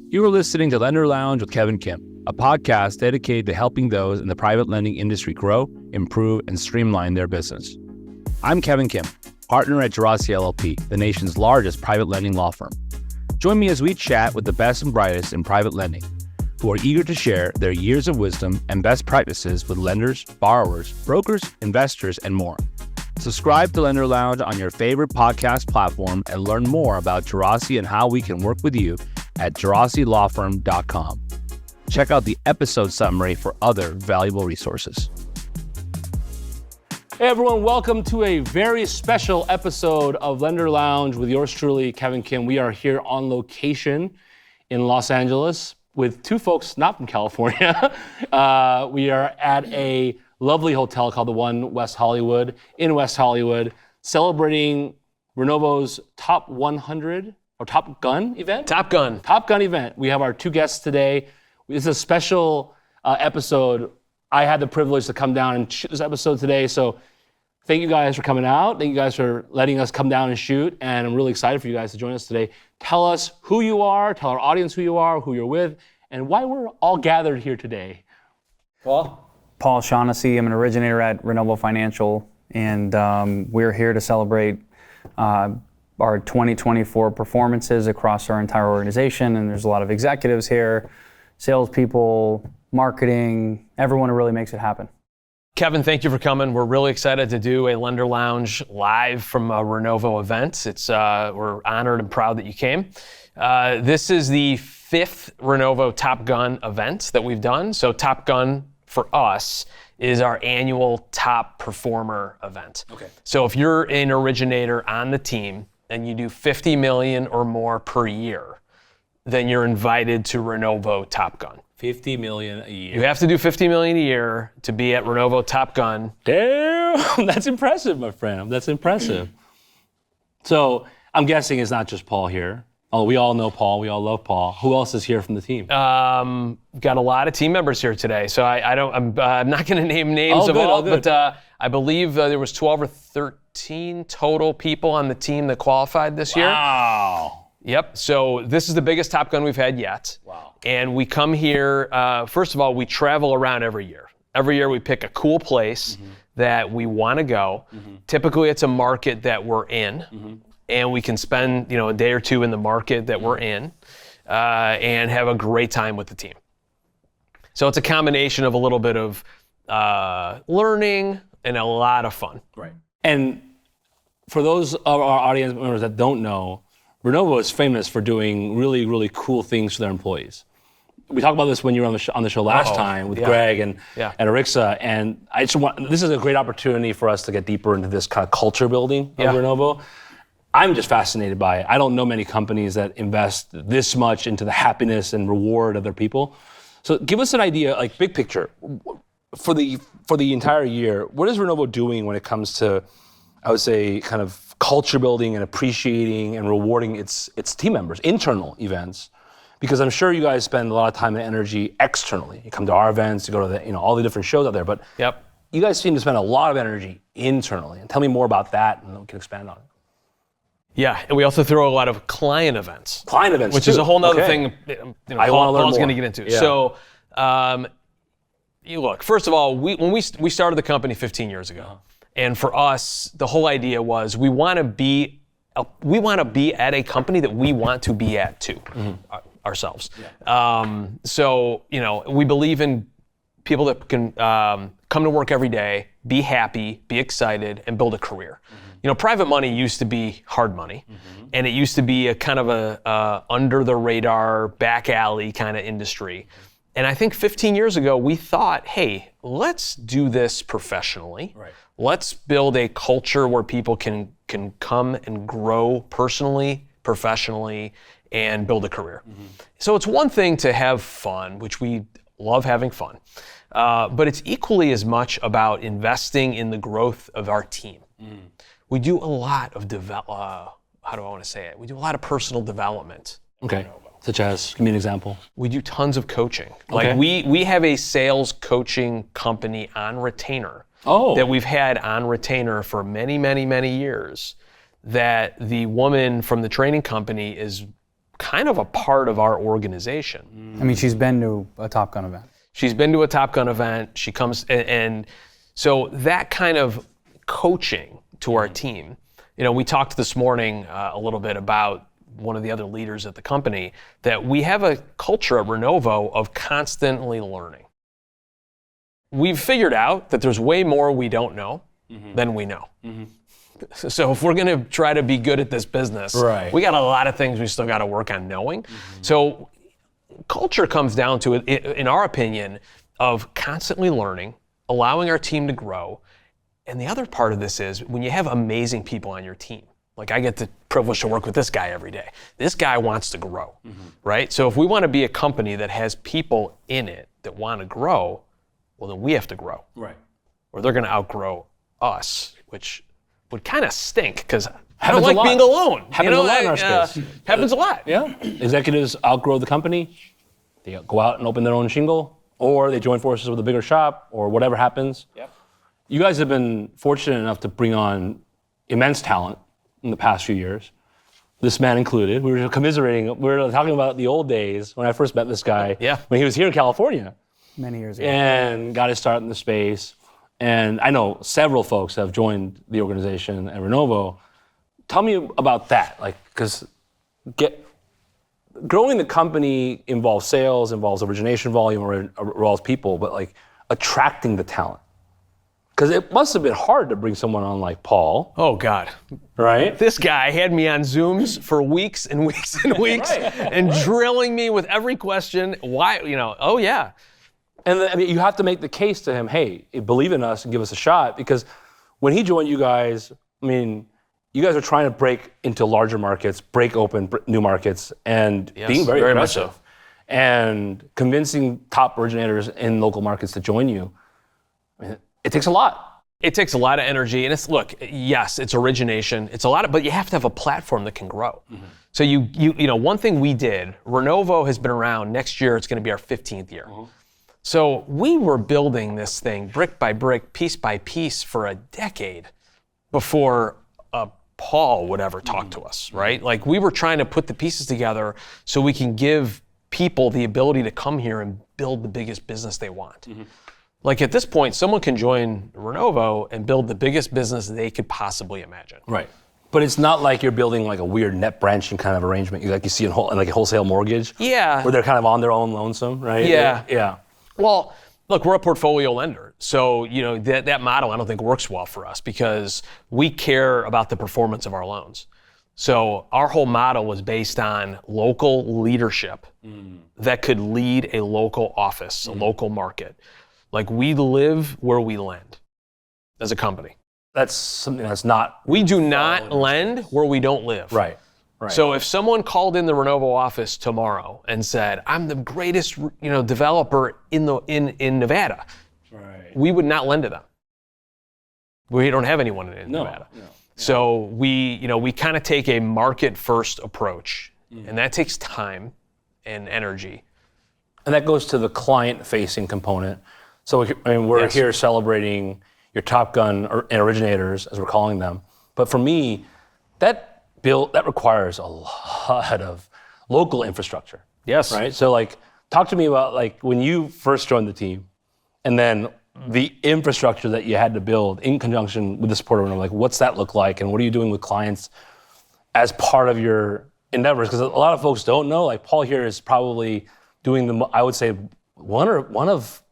You are listening to Lender Lounge with Kevin Kim, a podcast dedicated to helping those in the private lending industry grow, improve, and streamline their business. I'm Kevin Kim, partner at Gerasi LLP, the nation's largest private lending law firm. Join me as we chat with the best and brightest in private lending, who are eager to share their years of wisdom and best practices with lenders, borrowers, brokers, investors, and more. Subscribe to Lender Lounge on your favorite podcast platform and learn more about Gerasi and how we can work with you at gerasilawfirm.com. Check out the episode summary for other valuable resources. Hey everyone, welcome to a very special episode of Lender Lounge with yours truly, Kevin Kim. We are here on location in Los Angeles with two folks not from California. We are at a lovely hotel called the One West Hollywood in West Hollywood, celebrating Renovo's Top 100 or Top Gun event? Top Gun event. We have our two guests today. This is a special episode. I had the privilege to come down and shoot this episode today, so thank you guys for coming out. Thank you guys for letting us come down and shoot, and I'm really excited for you guys to join us today. Tell us who you are, tell our audience who you are, who you're with, and why we're all gathered here today. Paul Shaughnessy. I'm an originator at Renovo Financial, and we're here to celebrate our 2024 performances across our entire organization. And there's a lot of executives here, salespeople, marketing, everyone who really makes it happen. Kevin, thank you for coming. We're really excited to do a Lender Lounge live from a Renovo event. We're honored and proud that you came. This is the 5th Renovo Top Gun event that we've done. So Top Gun for us is our annual top performer event. Okay. So if you're an originator on the team and you do 50 million or more per year, then you're invited to Renovo Top Gun. 50 million a year. You have to do 50 million a year to be at Renovo Top Gun. Damn, that's impressive, my friend. That's impressive. So I'm guessing it's not just Paul here. Oh, we all know Paul. We all love Paul. Who else is here from the team? Got a lot of team members here today. So I'm not going to name names of all, but I believe there was 12 or 13 total people on the team that qualified this year. Wow. Yep. So this is the biggest Top Gun we've had yet. Wow. And we come here, first of all, we travel around every year. Every year we pick a cool place that we want to go. Typically it's a market that we're in. And we can spend, a day or two in the market that we're in and have a great time with the team. So it's a combination of a little bit of learning and a lot of fun. Right. And for those of our audience members that don't know, Renovo is famous for doing really, really cool things for their employees. We talked about this when you were on the show last time with Greg and Arixa, and this is a great opportunity for us to get deeper into this kind of culture building of Renovo. I'm just fascinated by it. I don't know many companies that invest this much into the happiness and reward of their people. So give us an idea, like big picture, for the entire year, what is Renovo doing when it comes to, I would say, kind of culture building and appreciating and rewarding its team members, internal events? Because I'm sure you guys spend a lot of time and energy externally. You come to our events, you go to all the different shows out there, but you guys seem to spend a lot of energy internally. And tell me more about that, and then we can expand on it. Yeah, and we also throw a lot of client events. Client events, which too. is a whole nother thing Paul's going to get into. Yeah. So, you look. First of all, when we started the company 15 years ago, and for us, the whole idea was we want to be at a company that we want to be at too, ourselves. Yeah. So we believe in people that can come to work every day, be happy, be excited, and build a career. Private money used to be hard money, and it used to be a kind of a under the radar, back alley kind of industry. And I think 15 years ago, we thought, hey, let's do this professionally. Right. Let's build a culture where people can come and grow personally, professionally, and build a career. So it's one thing to have fun, which we love having fun, but it's equally as much about investing in the growth of our team. We do a lot of we do a lot of personal development. Okay. Such as, give me an example. We do tons of coaching. Okay. Like we have a sales coaching company on retainer that we've had on retainer for many, many, many years, that the woman from the training company is kind of a part of our organization. I mean, she's been to a Top Gun event. She's been to a Top Gun event. She comes, and so that kind of coaching to our team. We talked this morning a little bit about one of the other leaders at the company, that we have a culture at Renovo of constantly learning. We've figured out that there's way more we don't know than we know. So if we're going to try to be good at this business, we got a lot of things we still got to work on knowing. So culture comes down to, in our opinion, of constantly learning, allowing our team to grow. And the other part of this is when you have amazing people on your team. Like I get the privilege to work with this guy every day. This guy wants to grow, right? So if we want to be a company that has people in it that want to grow, well, then we have to grow. Right. Or they're going to outgrow us, which would kind of stink because I don't like being alone. Happens a lot in our space. Happens a lot. Yeah. Executives outgrow the company. They go out and open their own shingle, or they join forces with a bigger shop, or whatever happens. Yep. You guys have been fortunate enough to bring on immense talent in the past few years, this man included. We were commiserating, we were talking about the old days when I first met this guy, when he was here in California. Many years ago. And got his start in the space. And I know several folks have joined the organization at Renovo. Tell me about that, because growing the company involves sales, involves origination volume, or involves people, but attracting the talent. Because it must have been hard to bring someone on like Paul. Oh, God. Right? This guy had me on Zooms for weeks and weeks and weeks and drilling me with every question. Why, oh, yeah. And you have to make the case to him, hey, believe in us and give us a shot. Because when he joined you guys, you guys are trying to break into larger markets, break open new markets, and being very aggressive. Much so. And convincing top originators in local markets to join you. It takes a lot. It takes a lot of energy, and yes, it's origination. It's a lot but you have to have a platform that can grow. So one thing we did, Renovo has been around. Next year, it's going to be our 15th year. So we were building this thing brick by brick, piece by piece for a decade before Paul would ever talk to us, right? We were trying to put the pieces together so we can give people the ability to come here and build the biggest business they want. At this point, someone can join Renovo and build the biggest business they could possibly imagine. Right. But it's not like you're building a weird net branching kind of arrangement like you see in a wholesale mortgage. Yeah. Where they're kind of on their own lonesome, right? Yeah. Yeah. Well, look, we're a portfolio lender. So, that model I don't think works well for us because we care about the performance of our loans. So our whole model was based on local leadership that could lead a local office, a local market. We live where we lend as a company. That's something that's not. We do not lend where we don't live. Right. So if someone called in the Renovo office tomorrow and said, "I'm the greatest, developer in Nevada," we would not lend to them. We don't have anyone in Nevada. No. So we kind of take a market-first approach, and that takes time and energy. And that goes to the client-facing component. So we're here celebrating your Top Gun and Originators, as we're calling them. But for me, that requires a lot of local infrastructure. Yes. Right? So talk to me about when you first joined the team and then the infrastructure that you had to build in conjunction with the support of Renovo. What's that look like, and what are you doing with clients as part of your endeavors? Because a lot of folks don't know, Paul here is probably doing I would say one of,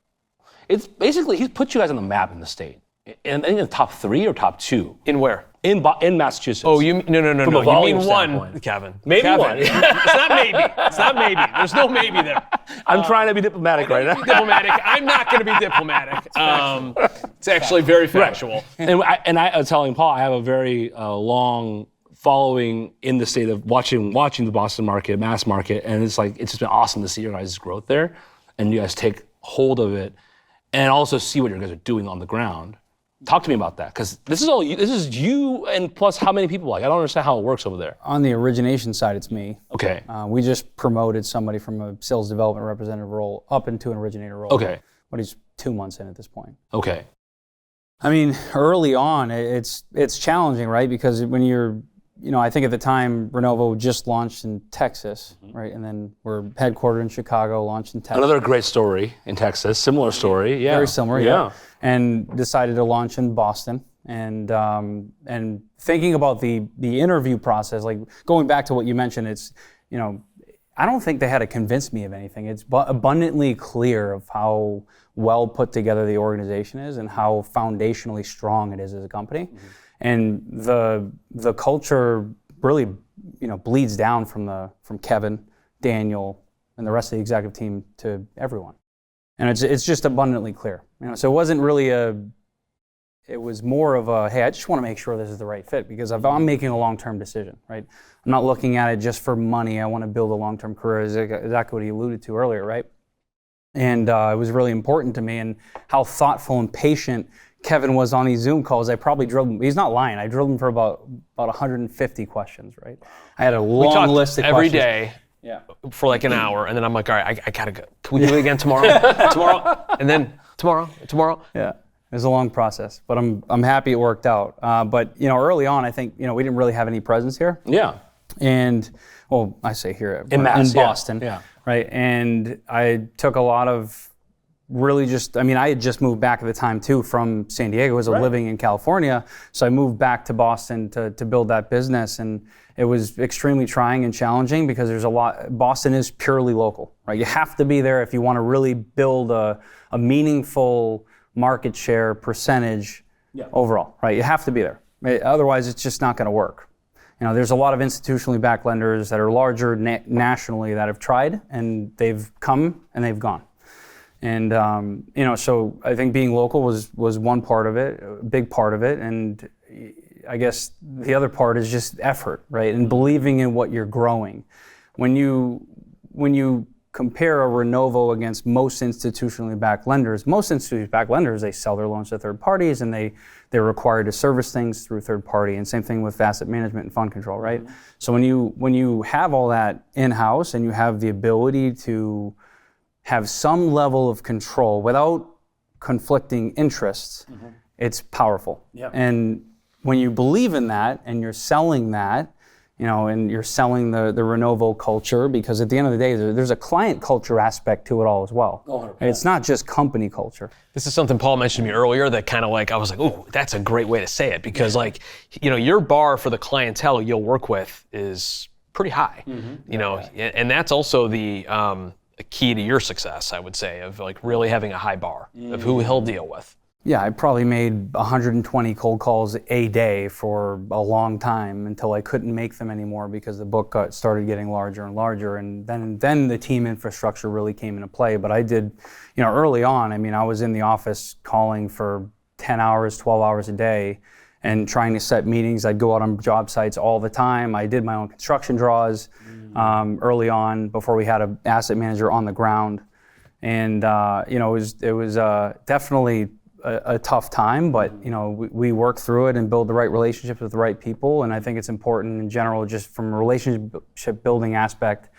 it's basically, he's put you guys on the map in the state. And I think in the top 3 or top 2. In where? In Massachusetts. Oh, no. You mean one, Kevin. Maybe one. It's not maybe. It's not maybe. There's no maybe there. I'm trying to be diplomatic right now. Diplomatic. I'm not going to be diplomatic. It's actually very factual. Right. And I was telling Paul, I have a very long following in the state of watching the Boston market, mass market, and it's just been awesome to see your guys' growth there, and you guys take hold of it, and also see what you guys are doing on the ground. Talk to me about that, because this is you and plus how many people? I don't understand how it works over there. On the origination side, it's me. Okay. We just promoted somebody from a sales development representative role up into an originator role. Okay. But he's 2 months in at this point. Okay. Early on, it's challenging, right? Because when you're I think at the time, Renovo just launched in Texas, right? And then we're headquartered in Chicago, launched in Texas. Another great story in Texas, similar story, yeah. Very similar, yeah. And decided to launch in Boston. And thinking about the interview process, like going back to what you mentioned, it's, I don't think they had to convince me of anything. It's abundantly clear of how well put together the organization is and how foundationally strong it is as a company. And the culture really, bleeds down from Kevin, Daniel, and the rest of the executive team to everyone. And it's just abundantly clear. So it wasn't really it was more of a, hey, I just want to make sure this is the right fit, because if I'm making a long-term decision, right? I'm not looking at it just for money. I want to build a long-term career, exactly what he alluded to earlier, right? And it was really important to me, and how thoughtful and patient Kevin was on these Zoom calls. I probably drilled him. He's not lying. I drilled him for about 150 questions, right? I had a long list of every questions. Day for like an hour, and then I'm like, all right, I gotta go. Can we do it again tomorrow? Tomorrow? And then tomorrow? Yeah. It was a long process, but I'm happy it worked out. But early on, I think we didn't really have any presence here. Yeah. And I say here in Boston, yeah. Right? And I took a lot of really I had just moved back at the time too from San Diego. I was living in California, so I moved back to Boston to build that business, and it was extremely trying and challenging because there's a lot. Boston is purely local, right? You have to be there if you want to really build a meaningful market share percentage overall, right? You have to be there. Otherwise, it's just not going to work. There's a lot of institutionally backed lenders that are larger nationally that have tried, and they've come and they've gone. And so I think being local was one part of it, a big part of it, and I guess the other part is just effort, right? And believing in what you're growing. When you compare a Renovo against most institutionally backed lenders, they sell their loans to third parties, and they're required to service things through third party, and same thing with asset management and fund control, right? So when you have all that in-house and you have the ability to have some level of control without conflicting interests, it's powerful. And when you believe in that and you're selling that, and you're selling the Renovo culture, because at the end of the day, there's a client culture aspect to it all as well. 100%. It's not just company culture. This is something Paul mentioned to me earlier that kind of like, I was like, oh, that's a great way to say it, because your bar for the clientele you'll work with is pretty high, and that's also the key to your success, I would say, of like really having a high bar of who he'll deal with. Yeah, I probably made 120 cold calls a day for a long time until I couldn't make them anymore because the book started getting larger and larger, and then the team infrastructure really came into play. But I did, early on, I was in the office calling for 10 hours, 12 hours a day and trying to set meetings. I'd go out on job sites all the time. I did my own construction draws early on before we had an asset manager on the ground. And, it was definitely a tough time, but we work through it and build the right relationships with the right people. And I think it's important in general, just from a relationship building aspect,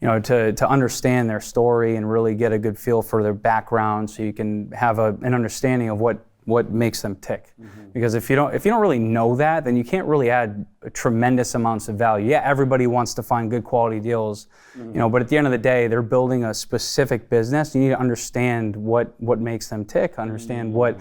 to understand their story and really get a good feel for their background, so you can have an understanding of what makes them tick. Because if you don't really know that, then you can't really add tremendous amounts of value. Yeah, everybody wants to find good quality deals, but at the end of the day, they're building a specific business. You need to understand what makes them tick, understand what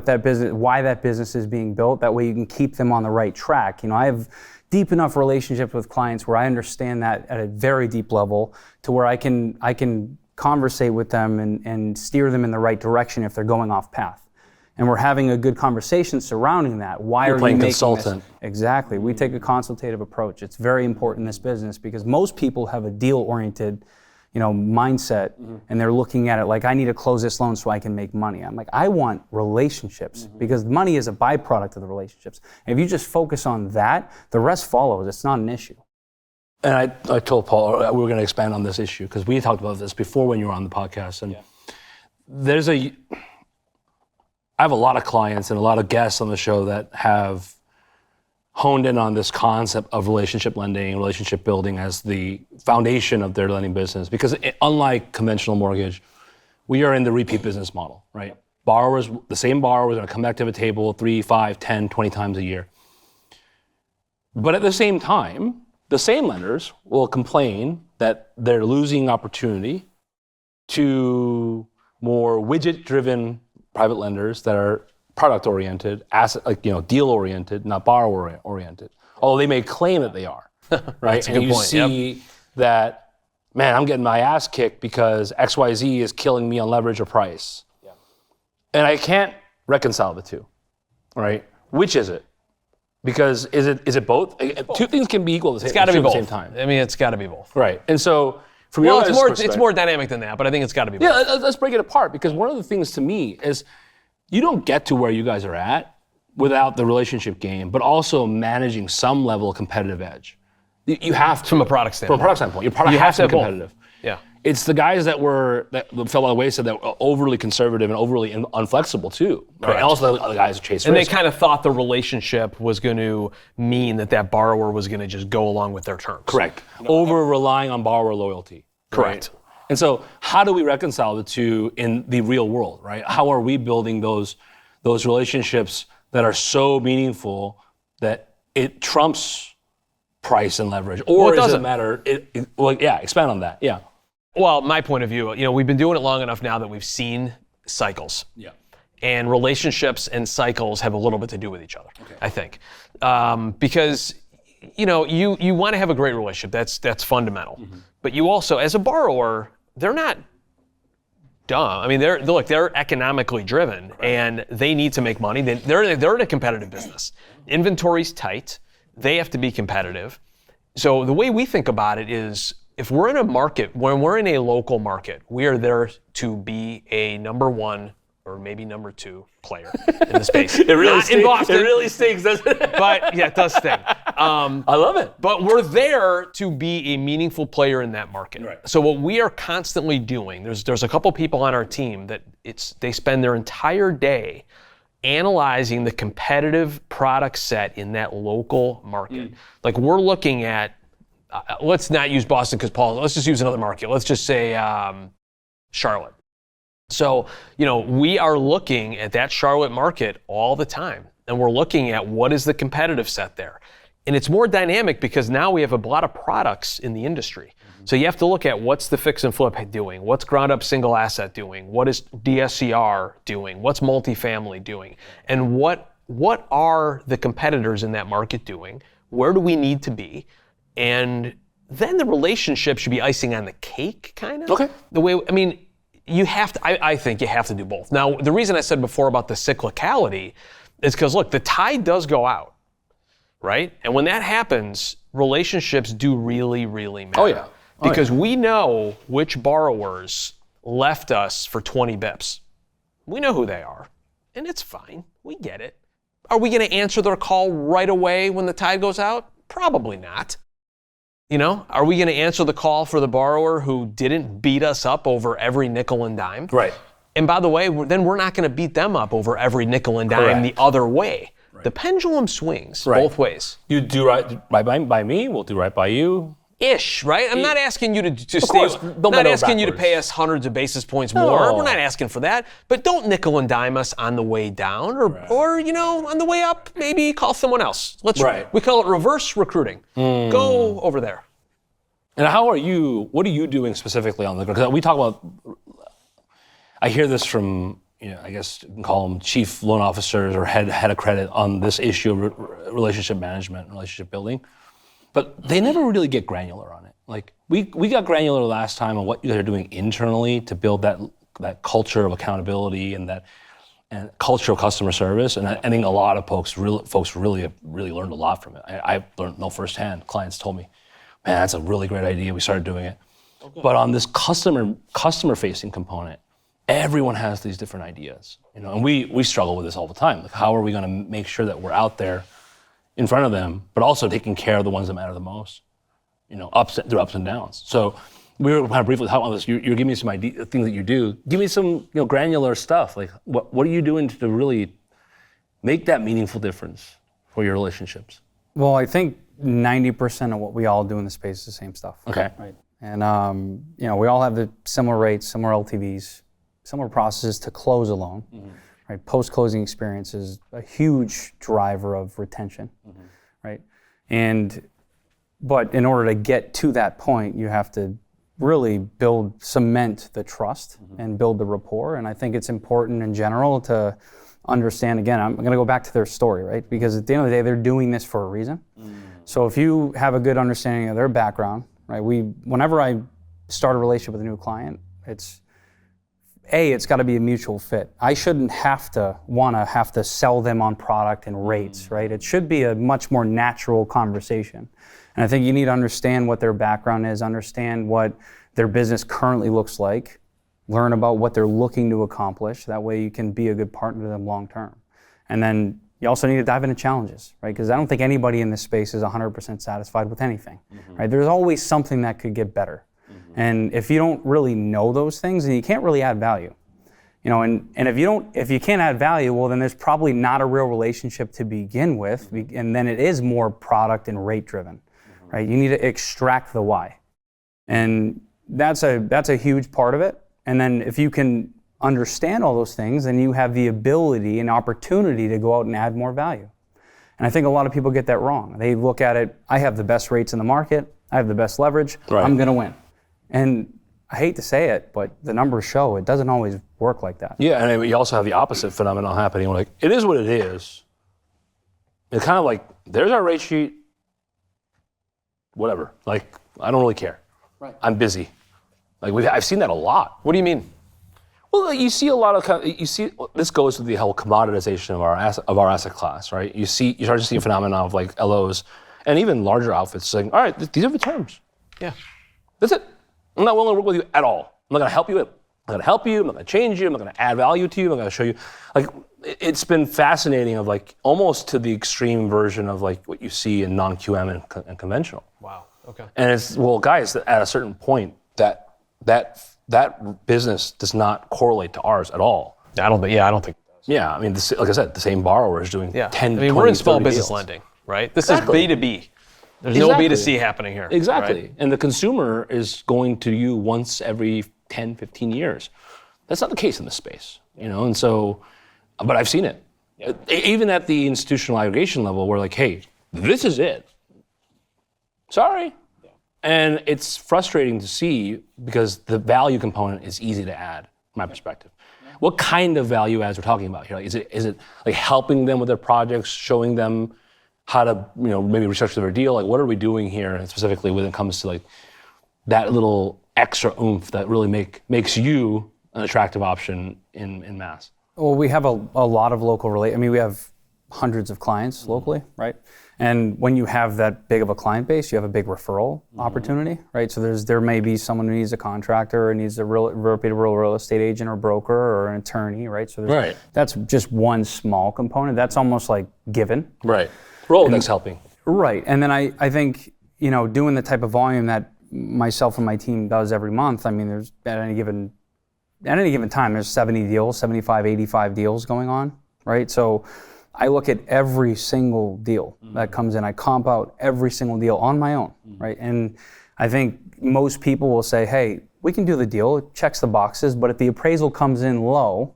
that business, why that business is being built. That way you can keep them on the right track. I have deep enough relationships with clients where I understand that at a very deep level, to where I can conversate with them and steer them in the right direction if they're going off path. And we're having a good conversation surrounding that. Why are you making consultant. this? Exactly. We take a consultative approach. It's very important in this business because most people have a deal-oriented, mindset, and they're looking at it like, I need to close this loan so I can make money. I'm like, I want relationships because money is a byproduct of the relationships. And if you just focus on that, the rest follows. It's not an issue. And I told Paul we were going to expand on this issue because we talked about this before when you were on the podcast. And I have a lot of clients and a lot of guests on the show that have honed in on this concept of relationship lending, relationship building as the foundation of their lending business. Because unlike conventional mortgage, we are in the repeat business model, right? The same borrowers are going to come back to the table 3, 5, 10, 20 times a year. But at the same time, the same lenders will complain that they're losing opportunity to more widget-driven private lenders that are product-oriented, deal-oriented, not borrower-oriented. Although they may claim that they are, right? That's a good and you point. see that, man, I'm getting my ass kicked because XYZ is killing me on leverage or price. Yeah. And I can't reconcile the two, right? Which is it? Because is it both? Two things can be equal at the same time. I mean, it's got to be both. Right. And so from your guys' perspective, it's more dynamic than that, but I think it's got to be both. Yeah, let's break it apart, because one of the things to me is you don't get to where you guys are at without the relationship game, but also managing some level of competitive edge. You have to. From a product standpoint. From a product standpoint. Your product has to be competitive. Yeah. It's the guys that fell by the wayside that were overly conservative and overly unflexible too. Right? And also the guys who chase risk. And they kind of thought the relationship was going to mean that borrower was going to just go along with their terms. Correct. Over relying on borrower loyalty. Correct. Right? And so how do we reconcile the two in the real world, right? How are we building those relationships that are so meaningful that it trumps price and leverage? Or does it matter? Expand on that. Yeah. Well, my point of view, we've been doing it long enough now that we've seen cycles. Yeah. And relationships and cycles have a little bit to do with each other, I think. Because, you want to have a great relationship. That's fundamental. Mm-hmm. But you also, as a borrower, they're not dumb. I mean, they're economically driven, and they need to make money. They're in a competitive business. Inventory's tight. They have to be competitive. So the way we think about it is, if we're in a market, when we're in a local market, we are there to be a number one or maybe number two player in the space. It really stinks. In Boston. It really stinks, doesn't it? But yeah, it does stink. I love it. But we're there to be a meaningful player in that market. Right. So what we are constantly doing, there's a couple people on our team that they spend their entire day analyzing the competitive product set in that local market. Like, we're looking at, let's not use Boston because let's just use another market. Let's just say Charlotte. So, we are looking at that Charlotte market all the time, and we're looking at what is the competitive set there. And it's more dynamic because now we have a lot of products in the industry. So you have to look at what's the fix and flip doing, what's ground up single asset doing, what is DSCR doing, what's multifamily doing, and what are the competitors in that market doing, where do we need to be, and then the relationship should be icing on the cake, kind of. Okay. I think you have to do both. Now, the reason I said before about the cyclicality is because, look, the tide does go out, right? And when that happens, relationships do really, really matter. Oh, yeah. Because we know which borrowers left us for 20 bips. We know who they are, and it's fine. We get it. Are we going to answer their call right away when the tide goes out? Probably not. Are we going to answer the call for the borrower who didn't beat us up over every nickel and dime? Right. And by the way, then we're not going to beat them up over every nickel and dime the other way. Right. The pendulum swings both ways. You do right by me, we'll do right by you. Ish, right? I'm not asking you to stay. Not asking you to pay us hundreds of basis points more. We're not asking for that. But don't nickel and dime us on the way down, or on the way up. Maybe call someone else. We call it reverse recruiting. Go over there. And how are you? What are you doing specifically on the ground? Because we talk about. I hear this from I guess you can call them chief loan officers or head of credit on this issue of relationship management, relationship building. But they never really get granular on it. Like, we got granular last time on what you guys are doing internally to build that culture of accountability and culture of customer service. And I think a lot of folks really learned a lot from it. I learned firsthand. Clients told me, man, that's a really great idea. We started doing it. Okay. But on this customer-facing component, everyone has these different ideas. And we struggle with this all the time. Like, how are we going to make sure that we're out there in front of them, but also taking care of the ones that matter the most, through ups and downs. So we were kind of briefly talking about this. You're giving me some things that you do. Give me some granular stuff. Like, what are you doing to really make that meaningful difference for your relationships? Well, I think 90% of what we all do in the space is the same stuff. Okay. Right. And we all have the similar rates, similar LTVs, similar processes to close a loan. Mm-hmm. Right, post-closing experience is a huge driver of retention, right? But in order to get to that point, you have to really cement the trust and build the rapport. And I think it's important in general to understand, again, I'm going to go back to their story, right? Because at the end of the day, they're doing this for a reason. So if you have a good understanding of their background, right? Whenever I start a relationship with a new client, it's got to be a mutual fit. I shouldn't have to sell them on product and rates, right? It should be a much more natural conversation. And I think you need to understand what their background is, understand what their business currently looks like, learn about what they're looking to accomplish. That way you can be a good partner to them long term. And then you also need to dive into challenges, right? Because I don't think anybody in this space is 100% satisfied with anything, right? There's always something that could get better. And if you don't really know those things, then you can't really add value. And if you can't add value, well, then there's probably not a real relationship to begin with, and then it is more product and rate driven, right? You need to extract the why. And that's a huge part of it. And then if you can understand all those things, then you have the ability and opportunity to go out and add more value. And I think a lot of people get that wrong. They look at it, I have the best rates in the market, I have the best leverage, right. I'm going to win. And I hate to say it, but the numbers show it doesn't always work like that. Yeah, and you also have the opposite phenomenon happening. Like, it is what it is. It's kind of like, there's our rate sheet, whatever. Like, I don't really care. Right. I'm busy. Like, I've seen that a lot. What do you mean? Well, you see a lot of, this goes to the whole commoditization of our asset class, right? You start to see a phenomenon of like LOs and even larger outfits saying, all right, these are the terms. Yeah. That's it. I'm not willing to work with you at all. I'm not going to help you. I'm not going to help you. I'm not going to change you. I'm not going to add value to you. I'm not going to show you. Like, it's been fascinating of like almost to the extreme version of like what you see in non-QM and conventional. Wow. Okay. And it's, well, guys, at a certain point, that business does not correlate to ours at all. I don't think it does. Yeah, I mean, like I said, the same borrower is doing 10, 20, we're in small business deals. lending, right? This Exactly. is B2B. There's Exactly. no B2C happening here. Exactly. Right? And the consumer is going to you once every 10, 15 years. That's not the case in this space, And so, but I've seen it. Yeah. Even at the institutional aggregation level, we're like, hey, this is it. Sorry. Yeah. And it's frustrating to see because the value component is easy to add, from my perspective. Yeah. What kind of value adds we're talking about here? Like, is it like helping them with their projects, showing them how to, maybe restructure their deal? Like, what are we doing here, and specifically when it comes to like that little extra oomph that really makes you an attractive option in mass? Well, we have a lot of local we have hundreds of clients locally, right? And when you have that big of a client base, you have a big referral opportunity, right? So there may be someone who needs a contractor or needs a reputable real estate agent or broker or an attorney, right? So that's just one small component. That's almost like given. Right. Rolodex helping. Right. And then I think, doing the type of volume that myself and my team does every month, there's at any given time, there's 70 deals, 75, 85 deals going on, right? So I look at every single deal that comes in. I comp out every single deal on my own, right? And I think most people will say, hey, we can do the deal, it checks the boxes, but if the appraisal comes in low,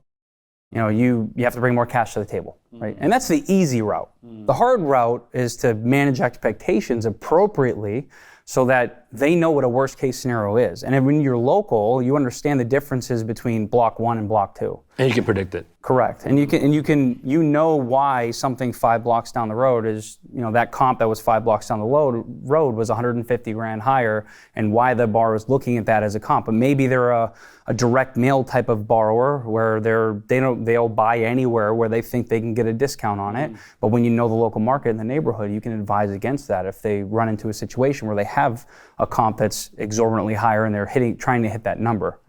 you have to bring more cash to the table, right? And that's the easy route. The hard route is to manage expectations appropriately so that they know what a worst case scenario is. And when you're local, you understand the differences between block 1 and block 2. And you can predict it. Correct. And you know why something 5 blocks down the road is, that comp that was 5 blocks down the road was 150 grand higher, and why the borrower is looking at that as a comp. But maybe they're a direct mail type of borrower where they'll buy anywhere where they think they can get a discount on it. But when you know the local market in the neighborhood, you can advise against that if they run into a situation where they have a comp that's exorbitantly higher and they're trying to hit that number.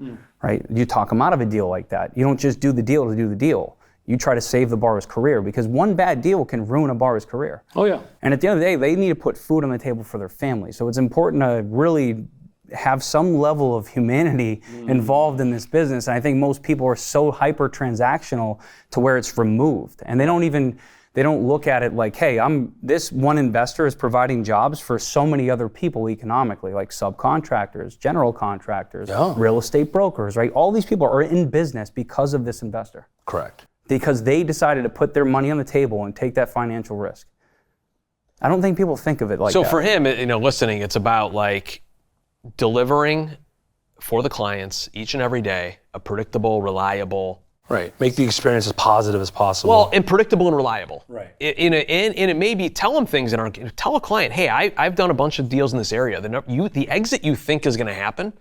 Right? You talk them out of a deal like that. You don't just do the deal to do the deal. You try to save the borrower's career, because one bad deal can ruin a borrower's career. Oh yeah. And at the end of the day, they need to put food on the table for their family. So it's important to really have some level of humanity involved in this business. And I think most people are so hyper transactional to where it's removed. And they don't look at it like, hey, this one investor is providing jobs for so many other people economically, like subcontractors, general contractors, real estate brokers, right? All these people are in business because of this investor. Correct. Because they decided to put their money on the table and take that financial risk. I don't think people think of it like that. So for him, listening, it's about like delivering for the clients each and every day a predictable, reliable. Right. Make the experience as positive as possible. Well, and predictable and reliable. Right. And it may be, tell them things tell a client, hey, I've done a bunch of deals in this area. The exit you think is going to happen,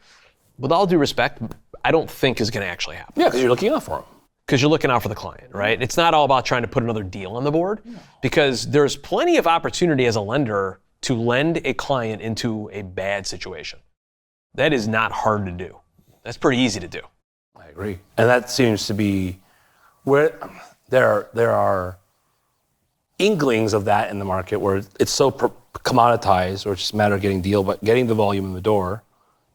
with all due respect, I don't think is going to actually happen. Yeah, because you're looking out for them. Because you're looking out for the client, right? It's not all about trying to put another deal on the board, because there's plenty of opportunity as a lender to lend a client into a bad situation. That is not hard to do. That's pretty easy to do. I agree. And that seems to be where there are inklings of that in the market where it's so commoditized, or it's just a matter of getting the volume in the door.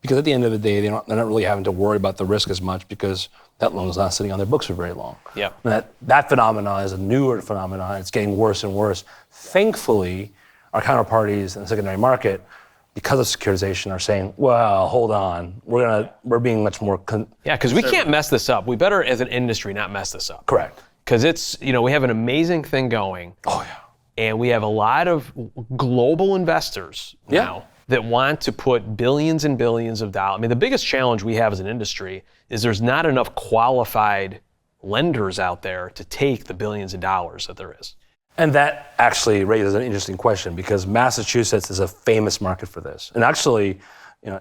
Because at the end of the day, they're not really having to worry about the risk as much, because that loan is not sitting on their books for very long. Yeah. That phenomenon is a newer phenomenon. It's getting worse and worse. Thankfully, our counterparties in the secondary market, because of securitization, are saying, well, hold on, we're being much more because we can't mess this up. We better, as an industry, not mess this up. Correct. Because it's, we have an amazing thing going. Oh, yeah. And we have a lot of global investors now that want to put billions and billions of dollars. I mean, the biggest challenge we have as an industry is there's not enough qualified lenders out there to take the billions of dollars that there is. And that actually raises an interesting question, because Massachusetts is a famous market for this. And actually,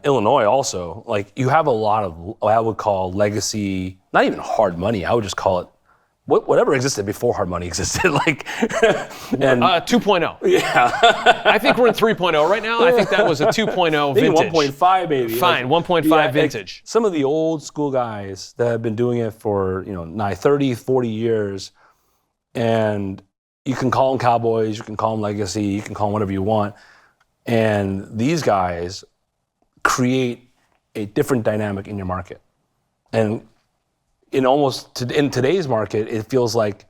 Illinois also, like, you have a lot of what I would call legacy, not even hard money, I would just call it whatever existed before hard money existed, like, and 2.0. Yeah. I think we're in 3.0 right now. I think that was a 2.0 maybe vintage. 1.5, baby. Fine, 1.5 vintage. Some of the old school guys that have been doing it for, nigh 30, 40 years, and you can call them cowboys, you can call them legacy, you can call them whatever you want, and these guys create a different dynamic in your market. And in today's market, it feels like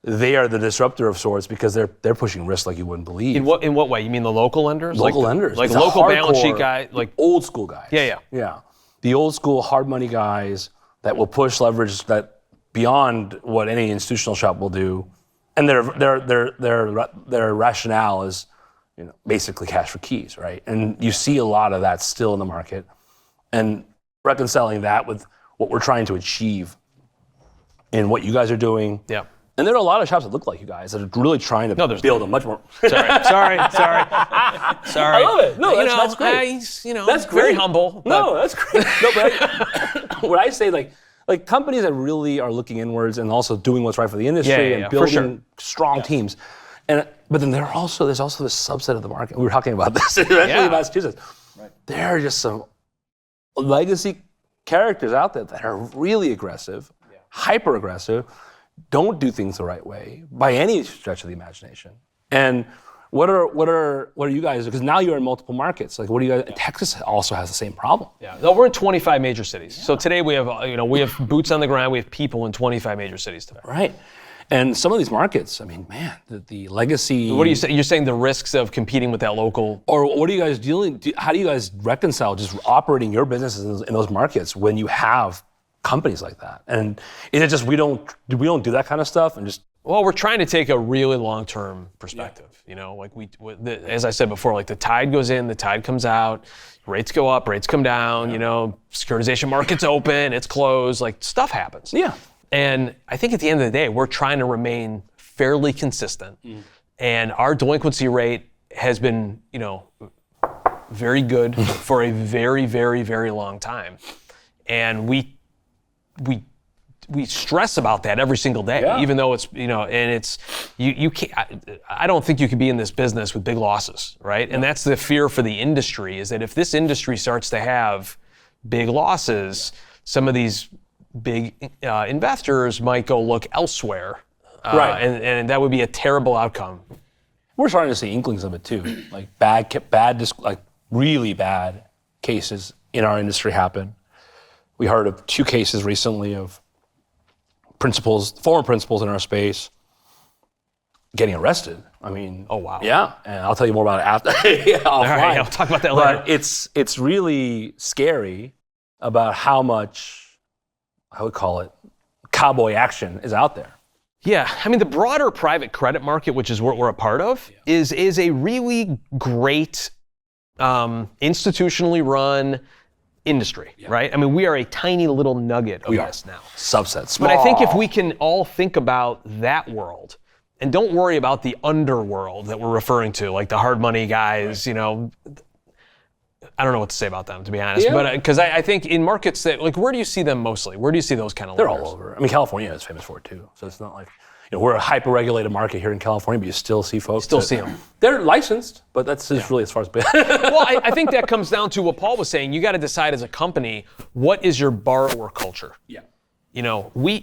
they are the disruptor of sorts, because they're pushing risk like you wouldn't believe. In what way? You mean the local lenders? Local lenders. Like It's local hardcore, balance sheet guy, like old school guys. Yeah. The old school hard money guys that will push leverage that beyond what any institutional shop will do, and their rationale is, basically cash for keys, right? And you see a lot of that still in the market, and reconciling that with what we're trying to achieve and what you guys are doing. Yeah. And there are a lot of shops that look like you guys that are really trying to build a much more. Sorry. I love it. No, that's great. That's very humble. No, that's great. No, but when I say like companies that really are looking inwards and also doing what's right for the industry and building strong teams, but then there's also this subset of the market. We were talking about this, especially in Massachusetts. Right. There are just some legacy characters out there that are really aggressive, hyper aggressive, don't do things the right way by any stretch of the imagination. And what are you guys? Because now you're in multiple markets. Like, what do you guys? Texas also has the same problem. Yeah, no, we're in 25 major cities. Yeah. So today we have boots on the ground. We have people in 25 major cities today. Right. And some of these markets, I mean, man, the legacy. What are you saying? You're saying the risks of competing with that local. Or what are you guys how do you guys reconcile just operating your businesses in those markets when you have companies like that? And is it just we don't do that kind of stuff and just? Well, we're trying to take a really long-term perspective. Like as I said before, like the tide goes in, the tide comes out, rates go up, rates come down. Securitization market's open, it's closed, like stuff happens. Yeah. And I think at the end of the day, we're trying to remain fairly consistent. And our delinquency rate has been, very good for a very, very, very long time. And we stress about that every single day, even though it's, and it's, you can't, I don't think you can be in this business with big losses, right? And that's the fear for the industry, is that if this industry starts to have big losses, some of these big investors might go look elsewhere, and that would be a terrible outcome. We're starting to see inklings of it too, like really bad cases in our industry happen. We heard of 2 cases recently of former principals in our space getting arrested. I mean, oh wow, yeah, and I'll tell you more about it after. Offline. All right, I'll talk about that later. But it's really scary about how much, I would call it, cowboy action is out there. Yeah, I mean, the broader private credit market, which is what we're a part of, is a really great institutionally run industry, right? I mean, we are a tiny little nugget of this now. Subset, small. But I think if we can all think about that world and don't worry about the underworld that we're referring to, like the hard money guys, you know, I don't know what to say about them, to be honest. Yeah. But because I think in markets that, like, where do you see them mostly? Where do you see those kind of They're lenders? all over. I mean, California is famous for it too. So it's not like, you know, we're a hyper-regulated market here in California, but you still see folks. Still see them. They're licensed, but that's just really as far as. Well, I think that comes down to what Paul was saying. You got to decide as a company, what is your borrower culture? Yeah. You know, we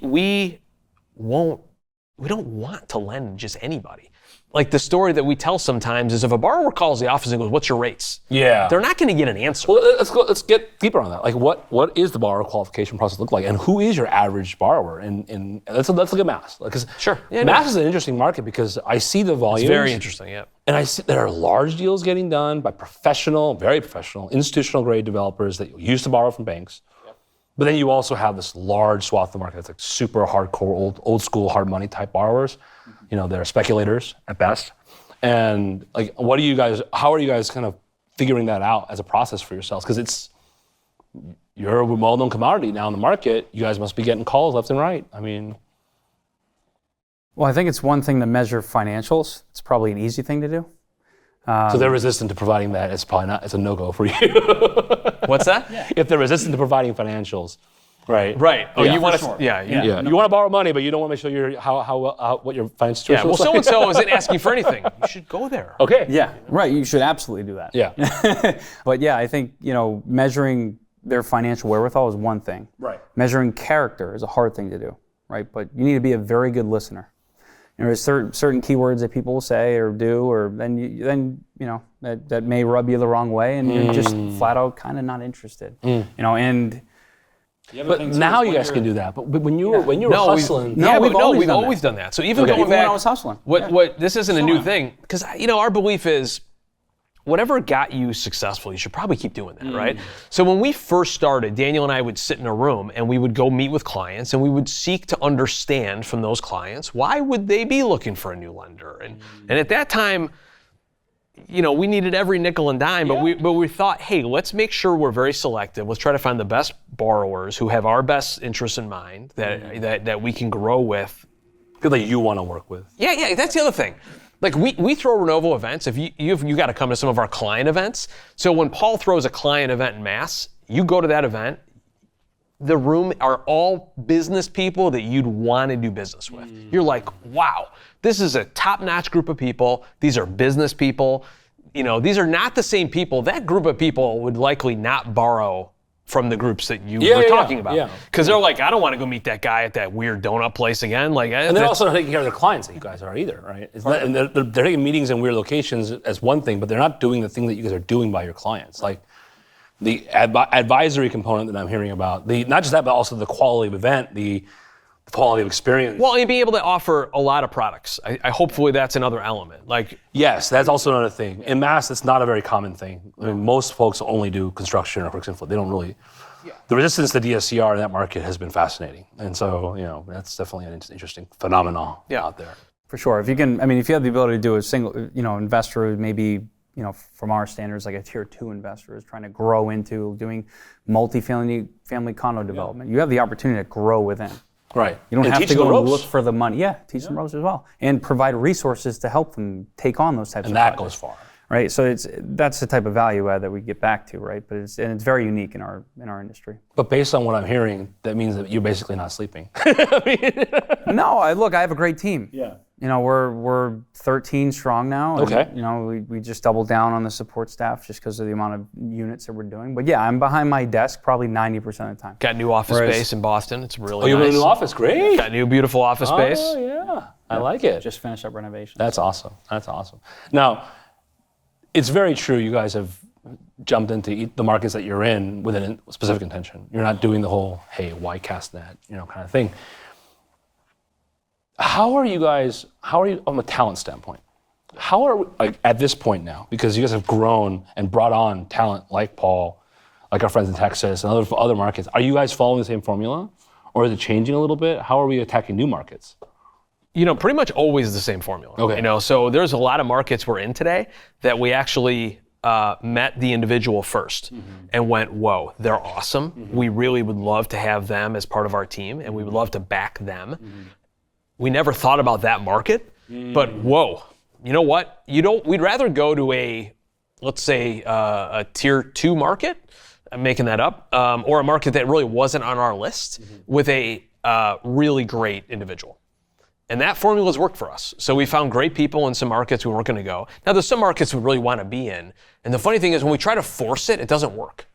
don't want to lend just anybody. Like the story that we tell sometimes is if a borrower calls the office and goes, "What's your rates?" Yeah. They're not going to get an answer. Well, let's get deeper on that. Like, what is the borrower qualification process look like, and who is your average borrower? And let's look at Mass. Because Sure. Yeah, Mass is an interesting market because I see the volume. It's very interesting, yeah. And I see there are large deals getting done by professional, very professional, institutional grade developers that used to borrow from banks. But then you also have this large swath of the market that's like super hardcore, old school, hard money type borrowers. You know, they're speculators at best. And like, how are you guys kind of figuring that out as a process for yourselves? Because you're a well-known commodity now in the market. You guys must be getting calls left and right. I mean. Well, I think it's one thing to measure financials. It's probably an easy thing to do. So they're resistant to providing that. It's probably not. It's a no-go for you. What's that? If they're resistant to providing financials, right? Right. Oh, Yeah. you want to? Sure. Yeah. You want to borrow money, but you don't want to make sure what your financial situation Yeah. Well, looks like. so-and-so isn't asking for anything. You should go there. Okay. Yeah, right. You should absolutely do that. Yeah. But yeah, I think, you know, measuring their financial wherewithal is one thing. Right. Measuring character is a hard thing to do, right? But you need to be a very good listener. You know, there's certain keywords that people will say or do, or then you know that may rub you the wrong way, and you're just flat out kind of not interested. You know, and But now you guys can do that. But when you were hustling, we've always always done that. So even Okay. going even back, when I was hustling. what this isn't a new thing, because you know our belief is whatever got you successful, you should probably keep doing that, right? So when we first started, Daniel and I would sit in a room and we would go meet with clients and we would seek to understand from those clients why would they be looking for a new lender, and at that time, you know, we needed every nickel and dime, but we thought, hey, let's make sure we're very selective. Let's try to find the best borrowers who have our best interests in mind that we can grow with. people that you want to work with. Yeah, that's the other thing. Like we throw Renovo events. If you got to come to some of our client events. So when Paul throws a client event in Mass, you go to that event. The room are all business people that you'd want to do business with. You're like, wow, this is a top-notch group of people. These are business people. You know, these are not the same people. That group of people would likely not borrow from the groups that you were talking about. Because they're like, I don't want to go meet that guy at that weird donut place again. Like, and they're also not taking care of their clients that you guys are either, right? It's not, and they're taking meetings in weird locations as one thing, but they're not doing the thing that you guys are doing by your clients. Like the advisory component that I'm hearing about, not just that, but also the quality of event, the quality of experience. Well, and being able to offer a lot of products. I hopefully that's another element. Like, yes, that's also another thing. In Mass, it's not a very common thing. I mean, most folks only do construction or fix and flip. They don't really. The resistance to DSCR in that market has been fascinating, and so that's definitely an interesting phenomenon out there. For sure. If you have the ability to do a single, investor who maybe, from our standards, like a tier 2 investor is trying to grow into doing multi-family condo development. You have the opportunity to grow within. Right. You don't and have teach to the go and ropes. look for the money. Yeah, teach them ropes as well, and provide resources to help them take on those types of And that projects. goes far. Right. So that's the type of value add that we get back to, right? But it's very unique in our industry. But based on what I'm hearing, that means that you're basically not sleeping. No, I have a great team. Yeah. We're 13 strong now. And, Okay. we just doubled down on the support staff just because of the amount of units that we're doing. But yeah, I'm behind my desk probably 90% of the time. got new office space in Boston. It's really You nice. have a new office, great. Got new beautiful office space. Oh yeah, I like it. Just finished up renovation. That's awesome. Now, it's very true. You guys have jumped into the markets that you're in with a specific intention. You're not doing the whole, hey, why cast that, kind of thing. How are you on a talent standpoint? How are we, at this point now, because you guys have grown and brought on talent like Paul, like our friends in Texas and other markets, are you guys following the same formula? Or is it changing a little bit? How are we attacking new markets? Pretty much always the same formula. Okay. So there's a lot of markets we're in today that we actually met the individual first and went, whoa, they're awesome. We really would love to have them as part of our team, and we would love to back them. We never thought about that market, but whoa, you know what? We'd rather go to let's say a tier 2 market, I'm making that up, or a market that really wasn't on our list with a really great individual. And that formula's worked for us. So we found great people in some markets we weren't going to go. Now there's some markets we really want to be in. And the funny thing is when we try to force it, it doesn't work.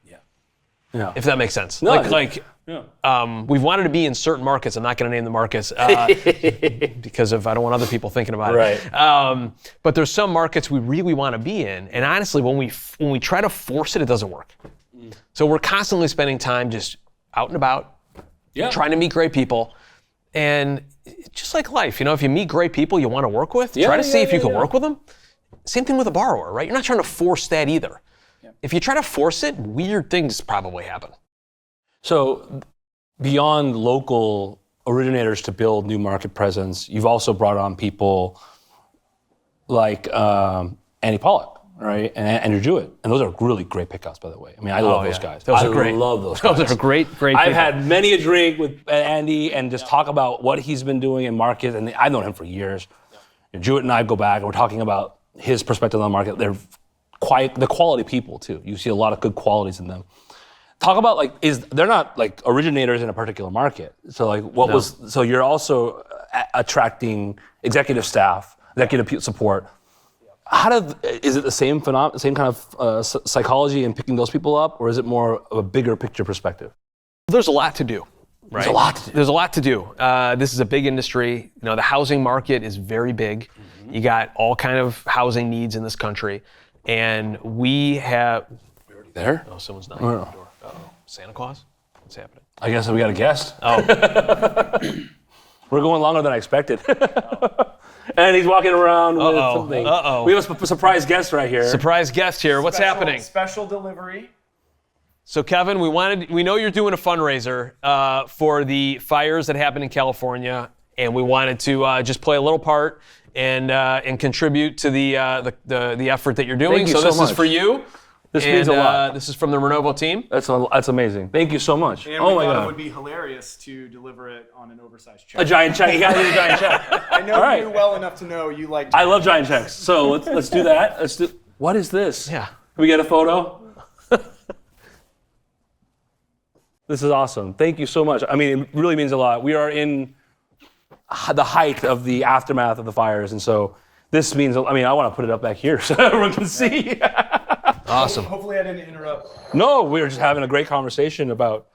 Yeah. If that makes sense. No, We've wanted to be in certain markets. I'm not going to name the markets because I don't want other people thinking about it. Right. But there's some markets we really want to be in. And honestly, when we try to force it, it doesn't work. So we're constantly spending time just out and about, trying to meet great people. And just like life, if you meet great people you want to work with, try to see if you can work with them. Same thing with a borrower, right? You're not trying to force that either. If you try to force it, weird things probably happen. So beyond local originators to build new market presence, you've also brought on people like Andy Pollock, right? And Andrew Jewett. And those are really great pickups, by the way. I mean, I love those guys. Those are great. I love those guys. Those are great I've people. had many a drink with Andy and just talk about what he's been doing in market. And I've known him for years. Jewett and I go back and we're talking about his perspective on the market. They're the quality people too. You see a lot of good qualities in them. Talk about they're not like originators in a particular market. So so you're also attracting executive staff, executive support. Is it the same same kind of psychology in picking those people up, or is it more of a bigger picture perspective? There's a lot to do. Right? There's a lot to do. This is a big industry. The housing market is very big. You got all kind of housing needs in this country. And we have... We already there? Oh, someone's knocking on the door. Uh-oh. Santa Claus? What's happening? I guess we got a guest. Oh. We're going longer than I expected. And he's walking around with something. We have a surprise guest right here. Surprise guest here. What's happening? Special delivery. So Kevin, we know you're doing a fundraiser for the fires that happened in California, and we wanted to just play a little part and contribute to the effort that you're doing. Thank you so this much. Is for you. This means a lot. This is from the Renovo team. That's amazing. Thank you so much. And we thought it would be hilarious to deliver it on an oversized check. A giant check. You got to do a giant check. I know you well enough to know you like. I love giant checks. So let's do that. What is this? Yeah. Can we get a photo? This is awesome. Thank you so much. I mean, it really means a lot. We are in the height of the aftermath of the fires, and so this means. I mean, I want to put it up back here so everyone can see. Awesome. Hopefully, I didn't interrupt. No, we were just having a great conversation about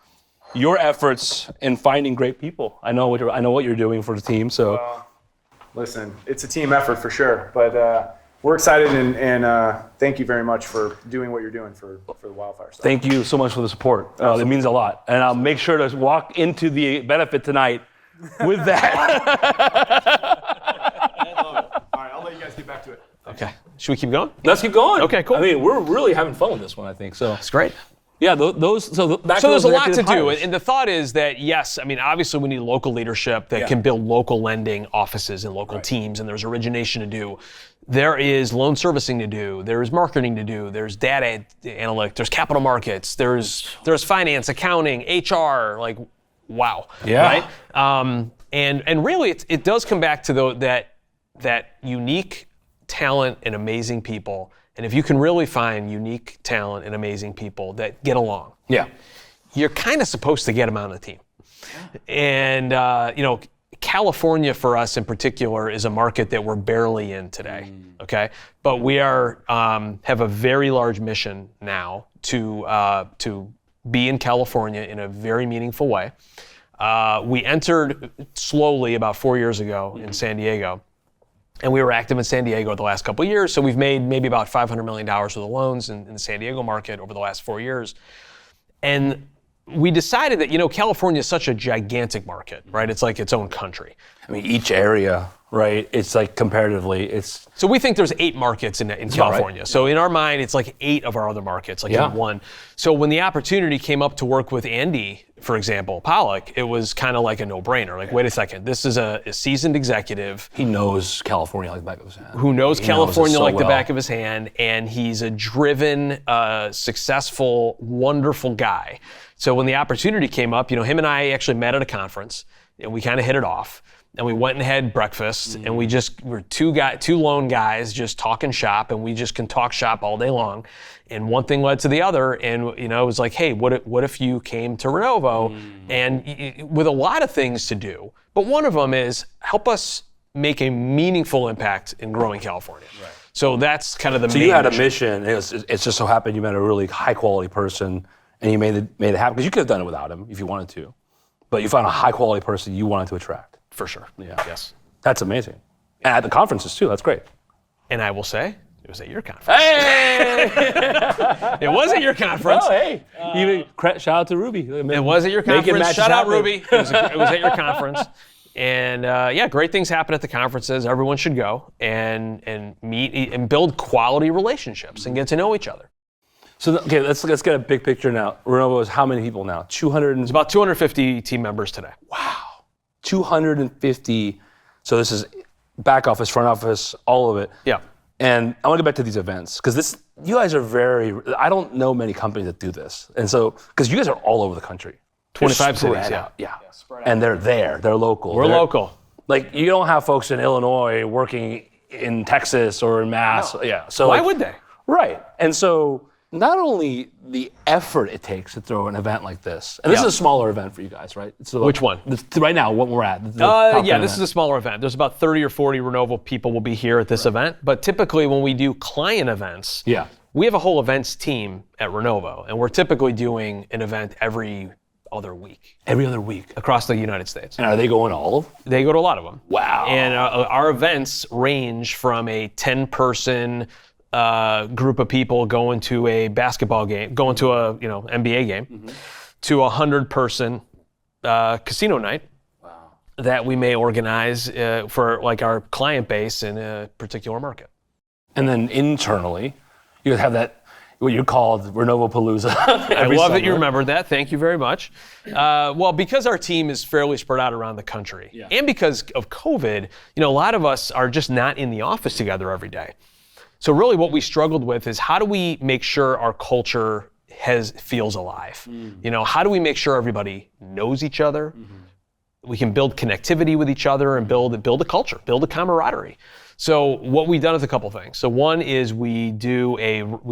your efforts in finding great people. I know what you're doing for the team. So, Listen, it's a team effort for sure, but we're excited and thank you very much for doing what you're doing for the wildfire stuff. thank you so much for the support. It means a lot, and I'll make sure to walk into the benefit tonight with that. All right, I'll let you guys get back to it. Okay. Should we keep going? Let's keep going. Okay, cool. I mean, we're really having fun with this one, I think. So That's great. yeah, those. So there's a lot to do, and the thought is that yes, I mean obviously we need local leadership that can build local lending offices and local teams, and there's origination to do. There is loan servicing to do. There's marketing to do. There's data analytics. There's capital markets. There's finance, accounting, HR. Like, wow. Yeah. Right. And really, it does come back to that unique talent and amazing people. And if you can really find unique talent and amazing people that get along, you're kind of supposed to get them on the team. And California for us in particular is a market that we're barely in today. Okay, but we are have a very large mission now to be in California in a very meaningful way. We entered slowly about 4 years ago in San Diego. And we were active in San Diego the last couple of years, so we've made maybe about $500 million worth of loans in the San Diego market over the last 4 years. And we decided that, California is such a gigantic market, right? It's like its own country. I mean, each area, right? It's like comparatively, it's. So we think there's 8 markets in California. Right. So in our mind, it's like 8 of our other markets, in one. So when the opportunity came up to work with Andy for example, Pollock, it was kind of like a no-brainer. Like, wait a second, this is a seasoned executive. He knows California like the back of his hand. Who knows California so like the well. back of his hand, and he's a driven, successful, wonderful guy. So when the opportunity came up, him and I actually met at a conference, and we kind of hit it off. And we went and had breakfast, and we're two lone guys just talking shop, and we just can talk shop all day long. And one thing led to the other, and it was like, hey, what if you came to Renovo, and with a lot of things to do, but one of them is help us make a meaningful impact in growing California. Right. So that's kind of the main you had a mission. mission. It's just so happened you met a really high quality person, and you made it happen because you could have done it without him if you wanted to, but you found a high quality person you wanted to attract. For sure. Yeah. Yes. That's amazing. And at the conferences too, that's great. And I will say, it was at your conference. Hey! It was at your conference. Oh, hey. Shout out to Ruby. It was at your conference. Shout out, Ruby. It was at your conference. And great things happen at the conferences. Everyone should go and meet and build quality relationships and get to know each other. So, let's get a big picture now. Renovo is how many people now? 200. It's about 250 team members today. Wow. 250. So this is back office, front office, all of it. Yeah. And I want to get back to these events because you guys are I don't know many companies that do this. And so, because you guys are all over the country. 25 cities, Yeah. And they're local. We're local. Like, you don't have folks in Illinois working in Texas or in Mass. No. Yeah. So why would they? Right. And so, not only the effort it takes to throw an event like this, and this is a smaller event for you guys, right? Which one? Right now, what we're at. This is a smaller event. There's about 30 or 40 Renovo people will be here at this event. But typically when we do client events, we have a whole events team at Renovo, and we're typically doing an event every other week. Every other week? Across the United States. And are they going to all of them? They go to a lot of them. Wow. And our events range from a 10-person group of people going to a basketball game, going to a NBA game, to a 100-person casino night that we may organize for like our client base in a particular market. And then internally, you have that what you call Renovo Palooza. I love that you remembered that. Thank you very much. Well, because our team is fairly spread out around the country, and because of COVID, a lot of us are just not in the office together every day. So really what we struggled with is how do we make sure our culture feels alive? How do we make sure everybody knows each other? We can build connectivity with each other and build a culture, build a camaraderie. So what we've done is a couple things. So one is we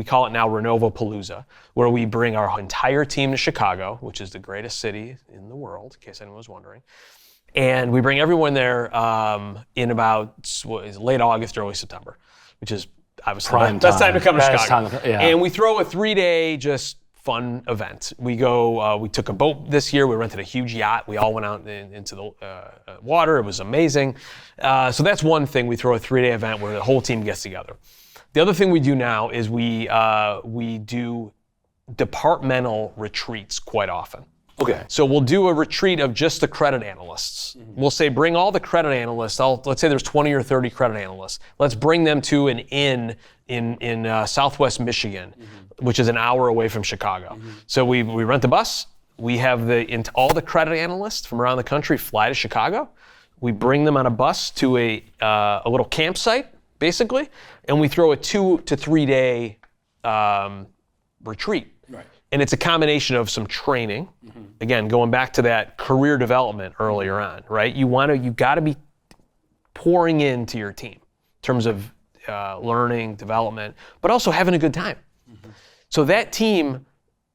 call it now Renovo Palooza, where we bring our entire team to Chicago, which is the greatest city in the world, in case anyone was wondering. And we bring everyone there in about late August, early September, which is obviously best time to come to Chicago. And we throw a 3-day just fun event. We took a boat this year. We rented a huge yacht. We all went out into the water. It was amazing. So that's one thing. We throw a 3-day event where the whole team gets together. The other thing we do now is we do departmental retreats quite often. Okay. So we'll do a retreat of just the credit analysts. We'll say bring all the credit analysts. Let's say there's 20 or 30 credit analysts. Let's bring them to an inn in Southwest Michigan, which is an hour away from Chicago. So we rent a bus. We have all the credit analysts from around the country fly to Chicago. We bring them on a bus to a little campsite, basically, and we throw a 2 to 3 day retreat. Right. And it's a combination of some training. Again, going back to that career development earlier on, right? You got to be pouring into your team in terms of learning, development, but also having a good time. So that team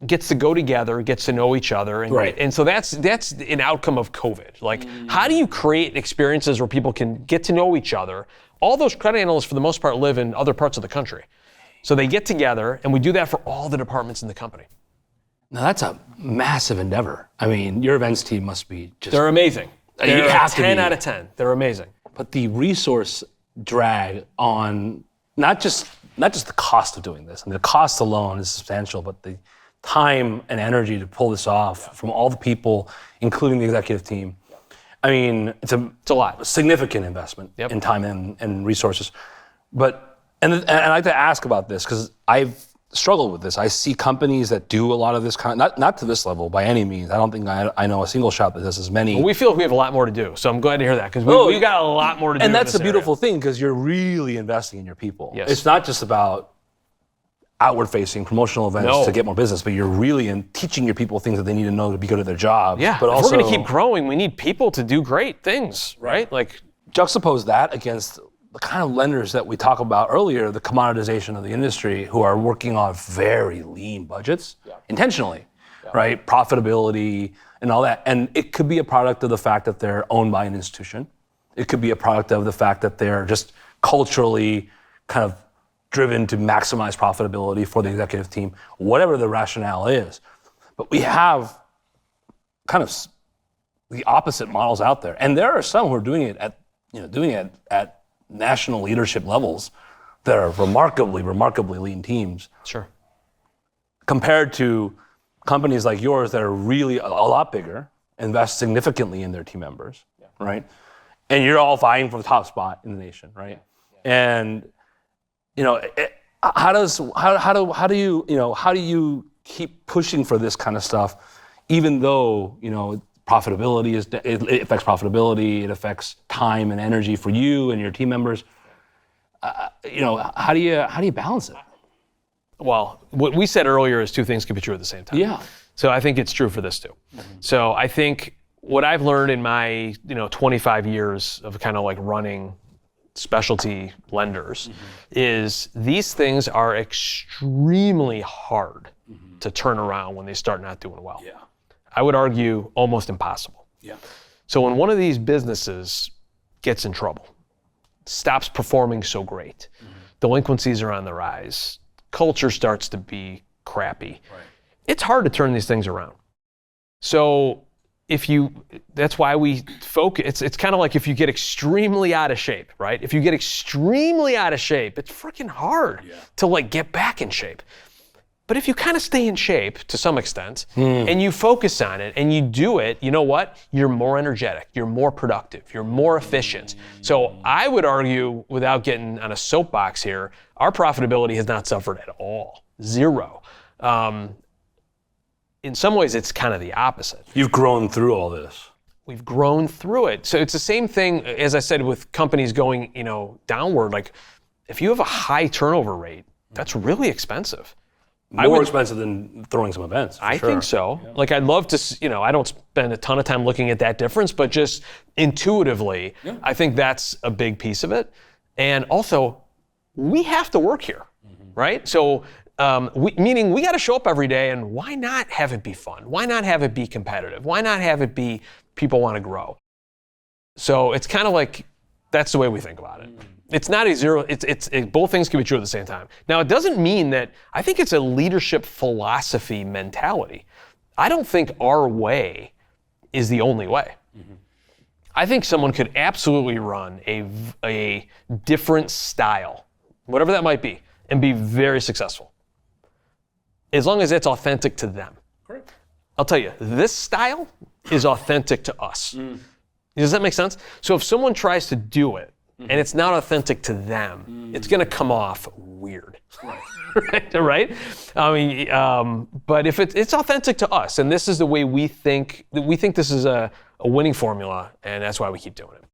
gets to go together, gets to know each other, and so that's an outcome of COVID. Like, how do you create experiences where people can get to know each other? All those credit analysts, for the most part, live in other parts of the country. So they get together, and we do that for all the departments in the company. Now that's a massive endeavor. I mean, your events team must be just... They're amazing. They're 10 out of 10. They're amazing. But the resource drag on not just the cost of doing this, and the cost alone is substantial, but the time and energy to pull this off from all the people, including the executive team. I mean, it's a lot. A significant investment in time and resources. But and I'd like to ask about this because I've struggled with this. I see companies that do a lot of this kind, not to this level by any means. I don't think I know a single shop that does as many. Well, we feel like we have a lot more to do, so I'm glad to hear that because we've got a lot more to do. And that's in the this beautiful area. thing because you're really investing in your people. Yes. It's not just about outward-facing promotional events to get more business, but you're really in teaching your people things that they need to know to be good at their job. Yeah, but if also we're going to keep growing, we need people to do great things, right? Like juxtapose that against the kind of lenders that we talked about earlier, the commoditization of the industry, who are working on very lean budgets intentionally, right? Profitability and all that. And it could be a product of the fact that they're owned by an institution. It could be a product of the fact that they're just culturally kind of driven to maximize profitability for the executive team, whatever the rationale is. But we have kind of the opposite models out there. And there are some who are doing it at national leadership levels that are remarkably lean teams. Sure. Compared to companies like yours that are really a lot bigger, invest significantly in their team members, right? And you're all vying for the top spot in the nation, right? And how do you keep pushing for this kind of stuff, even though profitability it affects profitability, it affects time and energy for you and your team members. How do you balance it? Well, what we said earlier is two things can be true at the same time. Yeah. So I think it's true for this too. So I think what I've learned in my 25 years of kind of like running specialty lenders is these things are extremely hard to turn around when they start not doing well. Yeah. I would argue almost impossible. Yeah. So when one of these businesses gets in trouble, stops performing so great, delinquencies are on the rise, culture starts to be crappy, it's hard to turn these things around. So that's why we focus, it's kind of like if you get extremely out of shape, right? If you get extremely out of shape, it's freaking hard to like get back in shape. But if you kind of stay in shape to some extent and you focus on it and you do it, you know what? You're more energetic, you're more productive, you're more efficient. So I would argue, without getting on a soapbox here, our profitability has not suffered at all. Zero. In some ways, it's kind of the opposite. You've grown through all this. We've grown through it. So it's the same thing, as I said, with companies going, downward. Like, if you have a high turnover rate, that's really expensive. More expensive than throwing some events. I think so. Yeah. Like, I'd love to, I don't spend a ton of time looking at that difference, but just intuitively, I think that's a big piece of it. And also, we have to work here, right? So, meaning we got to show up every day, and why not have it be fun? Why not have it be competitive? Why not have it be people want to grow? So it's kind of like, that's the way we think about it. It's not a zero, both things can be true at the same time. Now, it doesn't mean that, I think it's a leadership philosophy mentality. I don't think our way is the only way. I think someone could absolutely run a different style, whatever that might be, and be very successful, as long as it's authentic to them. Correct. I'll tell you, this style is authentic to us. Does that make sense? So if someone tries to do it, and it's not authentic to them, it's going to come off weird, right? I mean, but if it's authentic to us, and this is the way we think this is a winning formula, and that's why we keep doing it.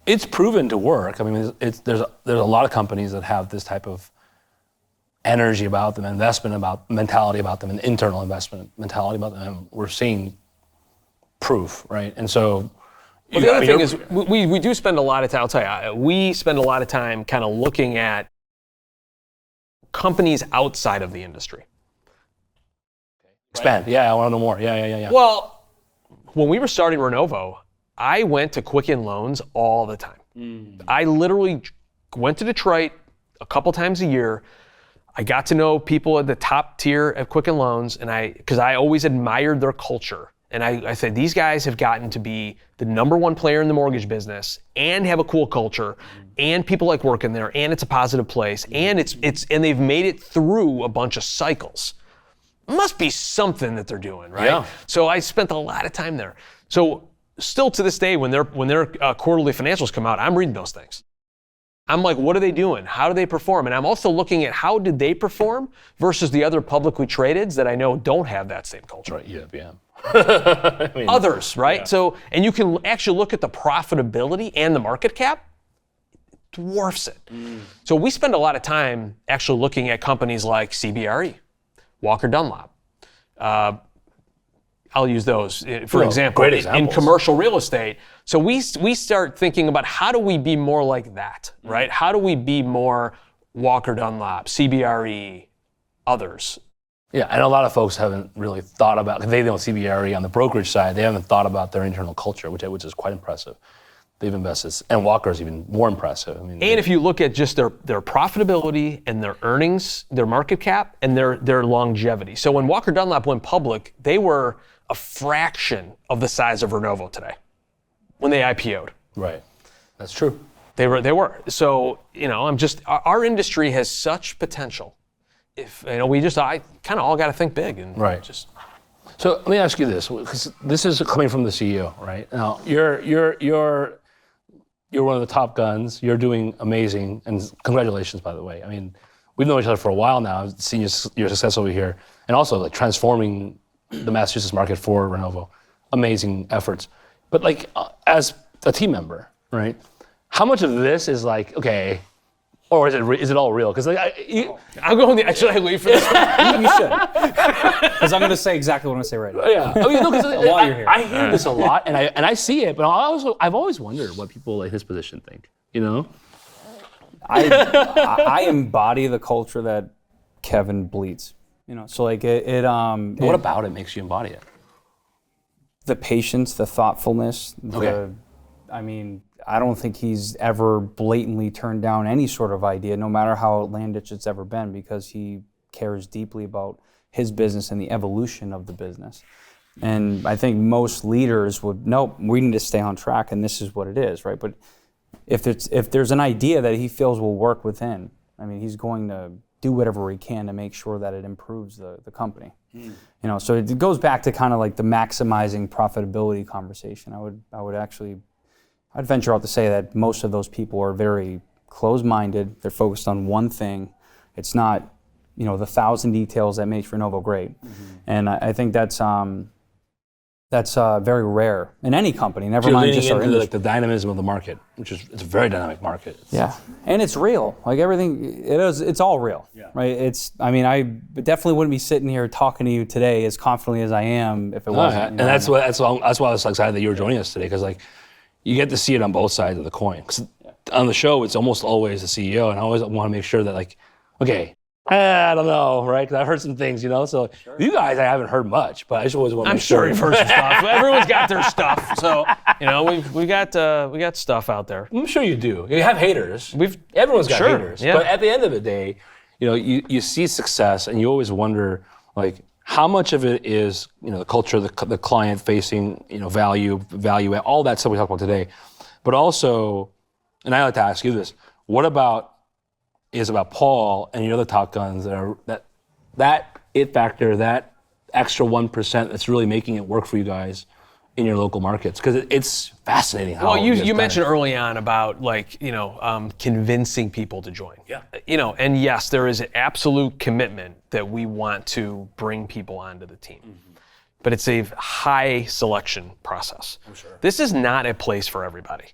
It's proven to work. I mean, there's a lot of companies that have this type of energy about them, mentality about them, and internal investment mentality about them. And we're seeing proof, right? And so. Well, the other thing is, we do spend a lot of time, I'll tell you, we spend a lot of time kind of looking at companies outside of the industry. Expand. Yeah, I want to know more. Yeah. Well, when we were starting Renovo, I went to Quicken Loans all the time. I literally went to Detroit a couple times a year. I got to know people at the top tier at Quicken Loans, and because I always admired their culture. And I said, these guys have gotten to be the number one player in the mortgage business and have a cool culture and people like working there and it's a positive place and and they've made it through a bunch of cycles. Must be something that they're doing, right? Yeah. So I spent a lot of time there. So still to this day, when their quarterly financials come out, I'm reading those things. I'm like, what are they doing? How do they perform? And I'm also looking at how did they perform versus the other publicly tradeds that I know don't have that same culture. Right, EWM. Others, right? Yeah. So, and you can actually look at the profitability and the market cap, it dwarfs it. So we spend a lot of time actually looking at companies like CBRE, Walker Dunlop. I'll use those for example. Great examples. In commercial real estate. So we start thinking about how do we be more like that, right? How do we be more Walker Dunlop, CBRE, others? Yeah, and a lot of folks haven't really thought about, because they know CBRE on the brokerage side, they haven't thought about their internal culture, which is quite impressive. They've invested, and Walker's even more impressive. And if you look at just their profitability and their earnings, their market cap, and their longevity. So when Walker Dunlop went public, they were a fraction of the size of Renovo today when they IPO'd. Right, that's true. They were. So, our industry has such potential. I kind of all got to think big and just. So let me ask you this, because this is coming from the CEO, right? Now you're one of the top guns. You're doing amazing, and congratulations, by the way. I mean, we've known each other for a while now. I've seen your success over here, and also like transforming the Massachusetts market for Renovo. Amazing efforts. But as a team member, right? How much of this is okay, or is it all real? Because I'm going. Should I leave for this? You should, because I'm going to say exactly what I'm going to say right now. Yeah, while you're here, I hear this a lot, and I see it, but I've always wondered what people in his position think. I embody the culture that Kevin bleeds. So what about it makes you embody it? The patience, the thoughtfulness. I don't think he's ever blatantly turned down any sort of idea, no matter how outlandish it's ever been, because he cares deeply about his business and the evolution of the business. And I think most leaders would, nope, we need to stay on track, and this is what it is, right? But if there's an idea that he feels will work within, he's going to do whatever he can to make sure that it improves the company. So it goes back to kind of like the maximizing profitability conversation. I'd venture out to say that most of those people are very closed-minded. They're focused on one thing. It's not, the 1,000 details that makes Renovo great. And I think that's very rare in any company. Never mind just our industry. The dynamism of the market, it's a very dynamic market. Yeah, and it's real. Everything it is, it's all real, right? I definitely wouldn't be sitting here talking to you today as confidently as I am if it wasn't. And that's why I was so excited that you were joining us today, because you get to see it on both sides of the coin. Because on the show, it's almost always the CEO, and I always want to make sure that I don't know, right? Because I've heard some things, So you guys, I haven't heard much, but I just always want to make sure. I'm sure you've heard some stuff. Everyone's got their stuff, so we got stuff out there. I'm sure you do. You have haters. Everyone's got haters. Yeah. But at the end of the day, you see success, and you always wonder how much of it is the culture, the client facing, value, all that stuff we talked about today, but also, and I like to ask you this: what about Paul and your other top guns that it factor, that extra 1% that's really making it work for you guys in your local markets? Because it's fascinating how. Well, you mentioned early on about convincing people to join. Yeah. And yes, there is an absolute commitment that we want to bring people onto the team. But it's a high selection process. I'm sure. This is not a place for everybody.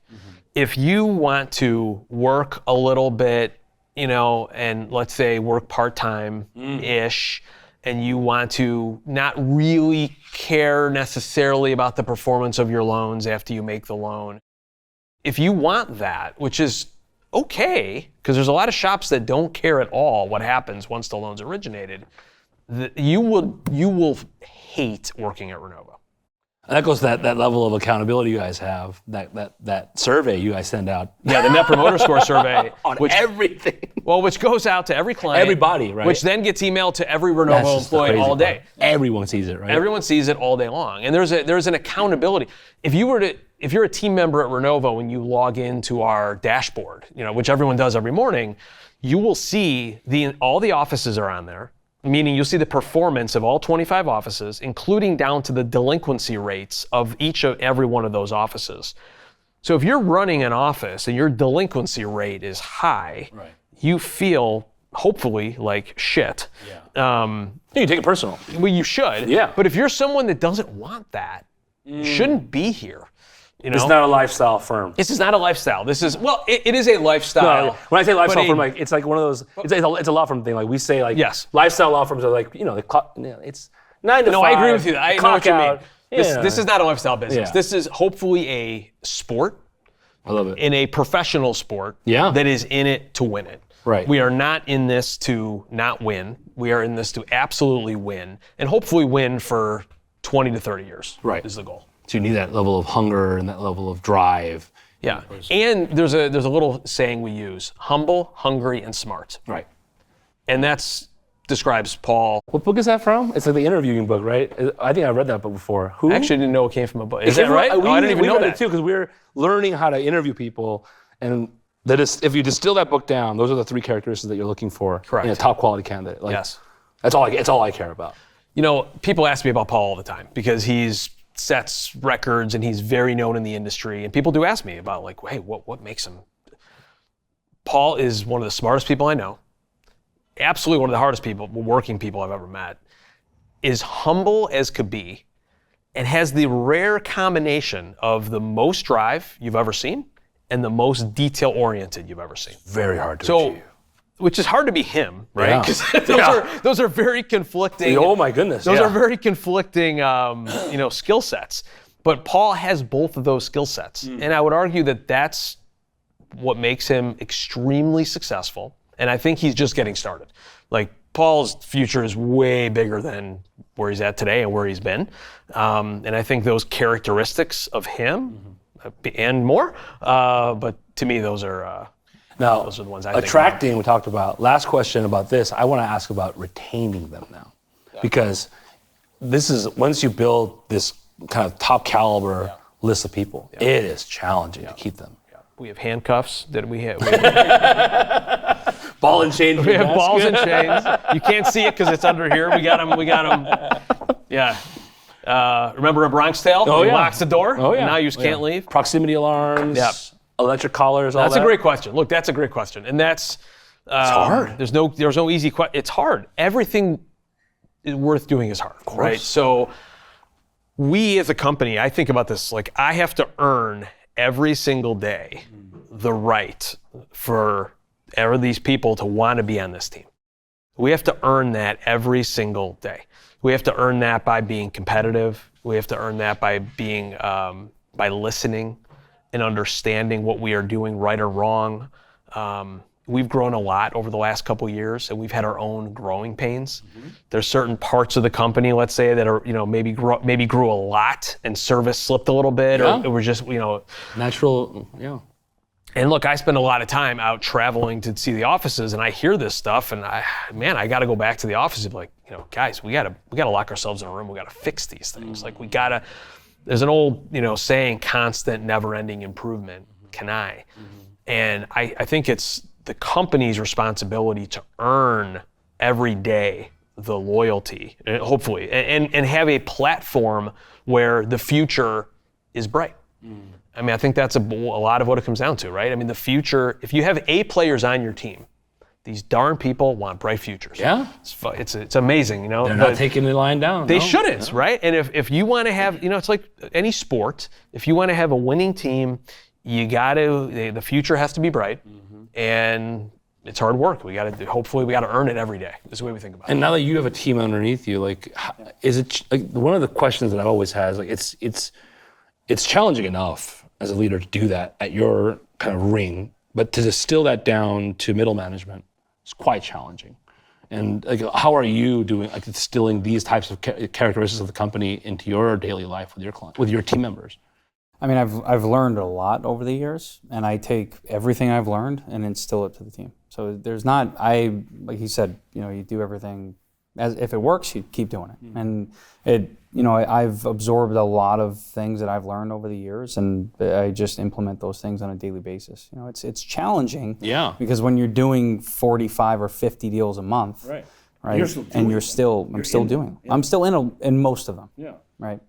If you want to work a little bit, and let's say work part-time-ish, and you want to not really care necessarily about the performance of your loans after you make the loan. If you want that, which is okay, because there's a lot of shops that don't care at all what happens once the loan's originated, you will hate working at Renovo. And that goes to that level of accountability you guys have, that survey you guys send out. Yeah, the Net Promoter Score survey. On everything. Well, which goes out to every client. Everybody, right? Which then gets emailed to every Renovo employee all day. Part. Everyone sees it, right? Everyone sees it all day long. And there's an accountability. If you're a team member at Renovo and you log into our dashboard, which everyone does every morning, you will see all the offices are on there. Meaning you'll see the performance of all 25 offices, including down to the delinquency rates of every one of those offices. So if you're running an office and your delinquency rate is high, you feel hopefully like shit. You take it personal. Well, you should. Yeah. But if you're someone that doesn't want that, you shouldn't be here. You know? It's not a lifestyle firm. This is not a lifestyle. This is, well, it is a lifestyle. No, when I say lifestyle firm, like it's like one of those. It's a law firm thing. Like we say, like lifestyle law firms are like it's 9 to 5. No, I agree with you. I know what you mean. Yeah. This is not a lifestyle business. Yeah. This is hopefully a sport. I love it. In a professional sport that is in it to win it. Right. We are not in this to not win. We are in this to absolutely win, and hopefully win for 20 to 30 years. Right. Is the goal. So you need that level of hunger and that level of drive. Yeah. And there's a little saying we use: humble, hungry, and smart. Right. And that's describes Paul. What book is that from? It's like the interviewing book, right? I think I read that book before. Who? I actually didn't know it came from a book. Is that right? I didn't even know read that. it too, because we're learning how to interview people, and that is, if you distill that book down, those are the 3 characteristics that you're looking for Correct. in a top quality candidate. Like, Yes. That's all I care about. You know, people ask me about Paul all the time because he's sets records and he's very known in the industry. And people do ask me about, like, hey, what makes him? Paul is one of the smartest people I know. Absolutely one of the hardest working people I've ever met. Is humble as could be, and has the rare combination of the most drive you've ever seen and the most detail-oriented you've ever seen. Very hard to achieve. Which is hard to be him, right? Because those are very conflicting. Oh my goodness. Those are very conflicting, skill sets. But Paul has both of those skill sets, and I would argue that that's what makes him extremely successful. And I think he's just getting started. Like, Paul's future is way bigger than where he's at today and where he's been. And I think those characteristics of him and more, but to me, those are the ones I think. Attracting, we talked about. Last question about this, I want to ask about retaining them now. Because this is, once you build this kind of top caliber list of people, it is challenging to keep them. We have handcuffs that we have. Ball and chain. We have balls and chains. You can't see it because it's under here. We got them. Yeah. Remember A Bronx Tale? Oh, yeah. Locks the door. Oh, yeah. Now you can't leave. Proximity alarms. Yep. Electric collars. All That's that. a great question. Look, that's a great question, and that's. It's hard. There's no easy question. It's hard. Everything worth doing is hard. Of course. Right. So we as a company, I think about this like I have to earn every single day the right for these people to want to be on this team. We have to earn that every single day. We have to earn that by being competitive. We have to earn that by being by listening and understanding what we are doing right or wrong. We've grown a lot over the last couple of years, and we've had our own growing pains. There's certain parts of the company, let's say, that are maybe grew a lot, and service slipped a little bit, or it was just natural. Yeah. And look, I spend a lot of time out traveling to see the offices, and I hear this stuff, and I got to go back to the office and be like, guys, we got to lock ourselves in a room. We got to fix these things. Like there's an old saying, constant, never-ending improvement. Can I? And I think it's the company's responsibility to earn every day the loyalty, hopefully, and have a platform where the future is bright. I mean, I think that's a lot of what it comes down to, right? I mean, the future, if you have A players on your team, these darn people want bright futures. Yeah. It's amazing, They're not taking the line down. They shouldn't, right? And if you want to have, it's like any sport, if you want to have a winning team, the future has to be bright, and it's hard work. Hopefully we got to earn it every day. This is the way we think about it. And now that you have a team underneath you, like, is it like one of the questions that I've always had is like, it's challenging enough as a leader to do that at your kind of ring, but to distill that down to middle management is quite challenging. And like, how are you doing, like, distilling these types of characteristics of the company into your daily life with your clients, with your team members? I mean, I've learned a lot over the years, and I take everything I've learned and instill it to the team. So there's not, like he said, you do everything as if it works, you keep doing it. And I've absorbed a lot of things that I've learned over the years, and I just implement those things on a daily basis. It's challenging. Yeah. Because when you're doing 45 or 50 deals a month, I'm still I'm still in most of them. Yeah. Right.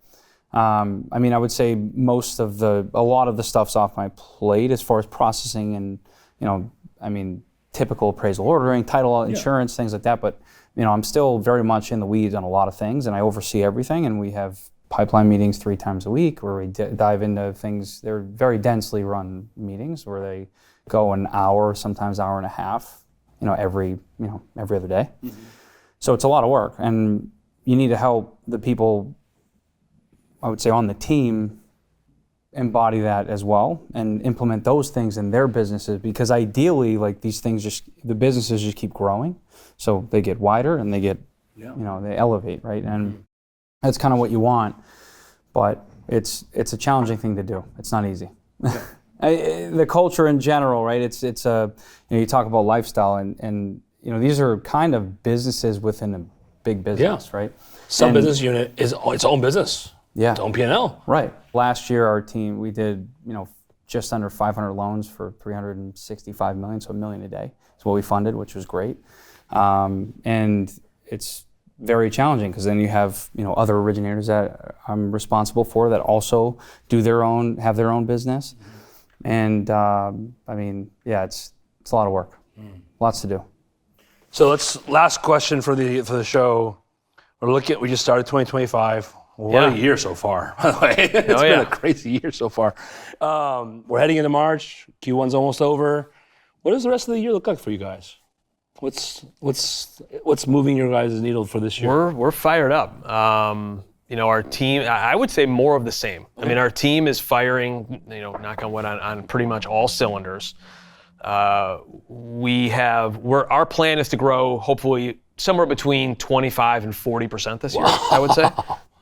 I mean, I would say a lot of the stuff's off my plate as far as processing and, I mean, typical appraisal ordering, title, insurance, things like that. But, I'm still very much in the weeds on a lot of things, and I oversee everything. And we have pipeline meetings 3 times a week where we dive into things. They're very densely run meetings where they go an hour, sometimes hour and a half, every other day. Mm-hmm. So it's a lot of work, and you need to help the people, I would say, on the team embody that as well and implement those things in their businesses, because ideally, like, these things the businesses just keep growing. So they get wider and they get, they elevate, right? And that's kind of what you want, but it's a challenging thing to do. It's not easy. Yeah. The culture in general, right? It's you talk about lifestyle and these are kind of businesses within a big business, right? Some business unit is its own business. Yeah. Its own P&L. Right. Last year, our team, we did, just under 500 loans for $365 million, so $1 million a day. That's what we funded, which was great. And it's very challenging because then you have, other originators that I'm responsible for that also have their own business. Mm-hmm. And I mean, yeah, it's a lot of work. Lots to do. So last question for the show. We just started 2025. What a year so far, by the way. It's been a crazy year so far. We're heading into March. Q1's almost over. What does the rest of the year look like for you guys? What's moving your guys' needle for this year? We're fired up. Our team, I would say more of the same. I mean, our team is firing, knock on wood, on pretty much all cylinders. Our plan is to grow hopefully somewhere between 25 and 40% this year, I would say.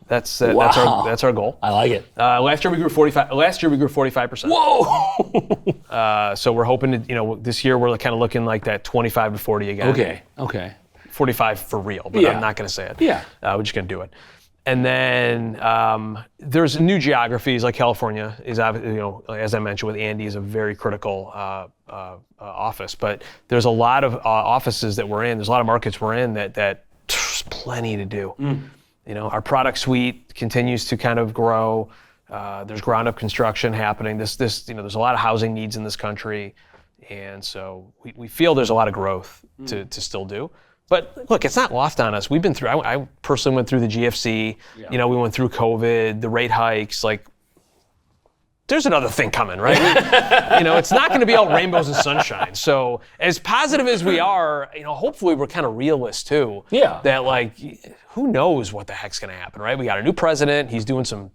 That's our goal. I like it. Last year we grew 45%. Whoa! So we're hoping to, this year we're kind of looking like that 25 to 40 again. Okay. 45 for real, but I'm not going to say it. Yeah. We're just going to do it. And then there's new geographies like California is, as I mentioned with Andy, is a very critical office. But there's a lot of offices that we're in. There's a lot of markets we're in that there's plenty to do. Our product suite continues to kind of grow. There's ground up construction happening. There's a lot of housing needs in this country, and so we feel there's a lot of growth to still do. But look, it's not lost on us. We've been through. I personally went through the GFC. Yeah. We went through COVID, the rate hikes. Like, there's another thing coming, right? It's not going to be all rainbows and sunshine. So as positive as we are, hopefully we're kind of realists too. Yeah. That, like, who knows what the heck's going to happen, right? We got a new president. He's doing some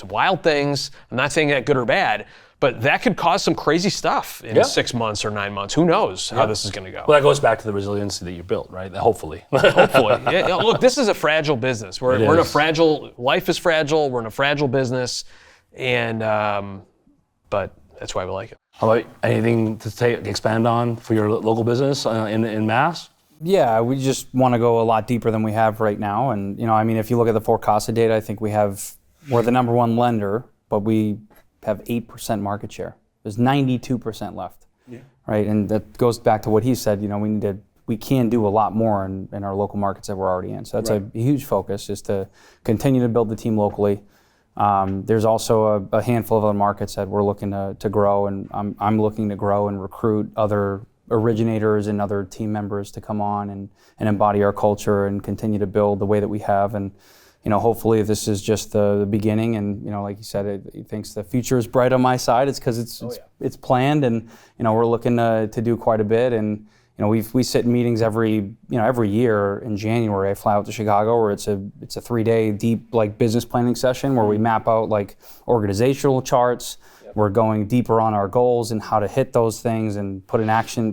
wild things. I'm not saying that good or bad, but that could cause some crazy stuff in 6 months or 9 months. Who knows how this is going to go? Well, that goes back to the resiliency that you built, right? Hopefully. Hopefully. Yeah, look, this is a fragile business. We're in a fragile, life is fragile. We're in a fragile business. And, but that's why we like it. How about anything to expand on for your local business in Mass? Yeah, we just want to go a lot deeper than we have right now. And, if you look at the Forecasta data, I think we're the number one lender, but we have 8% market share. There's 92% left, right? And that goes back to what he said, we can do a lot more in our local markets that we're already in. So that's a huge focus, is to continue to build the team locally. There's also a handful of other markets that we're looking to grow, and I'm looking to grow and recruit other originators and other team members to come on and embody our culture and continue to build the way that we have. And hopefully this is just the beginning. And like you said, he thinks the future is bright on my side. It's because it's planned, and we're looking to do quite a bit. And we sit in meetings every year in January. I fly out to Chicago, where it's a 3-day deep business planning session where we map out organizational charts. We're going deeper on our goals and how to hit those things, and putting action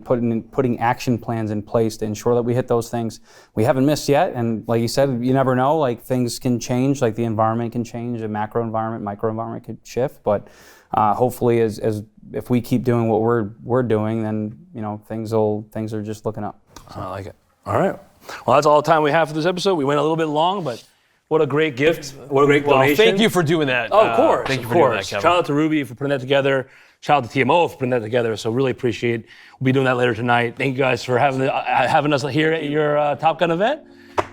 plans in place to ensure that we hit those things. We haven't missed yet, and like you said, you never know. Things can change, the environment can change, the macro environment, micro environment could shift. But hopefully, as if we keep doing what we're doing, then things are just looking up. I like it. All right. Well, that's all the time we have for this episode. We went a little bit long, but what a great gift. What a great donation. Thank you for doing that. Oh, of course. Thank you for doing that, Kevin. Shout out to Ruby for putting that together. Shout out to TMO for putting that together. So really appreciate it. We'll be doing that later tonight. Thank you guys for having us here at your Top Gun event.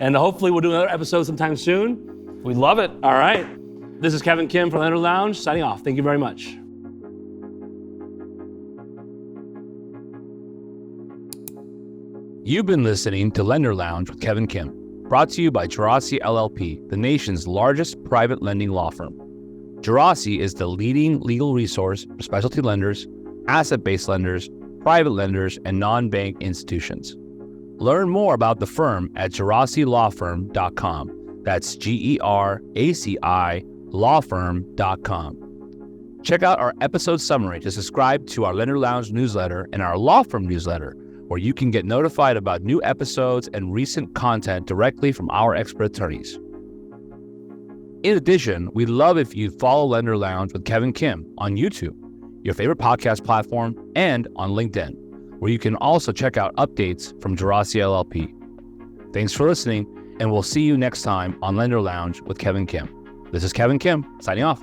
And hopefully we'll do another episode sometime soon. We love it. All right. This is Kevin Kim from Lender Lounge, signing off. Thank you very much. You've been listening to Lender Lounge with Kevin Kim, brought to you by Gerasi LLP, the nation's largest private lending law firm. Gerasi is the leading legal resource for specialty lenders, asset-based lenders, private lenders, and non-bank institutions. Learn more about the firm at gerasilawfirm.com. That's GERACI lawfirm.com. Check out our episode summary to subscribe to our Lender Lounge newsletter and our law firm newsletter, where you can get notified about new episodes and recent content directly from our expert attorneys. In addition, we'd love if you follow Lender Lounge with Kevin Kim on YouTube, your favorite podcast platform, and on LinkedIn, where you can also check out updates from Gerasi LLP. Thanks for listening, and we'll see you next time on Lender Lounge with Kevin Kim. This is Kevin Kim, signing off.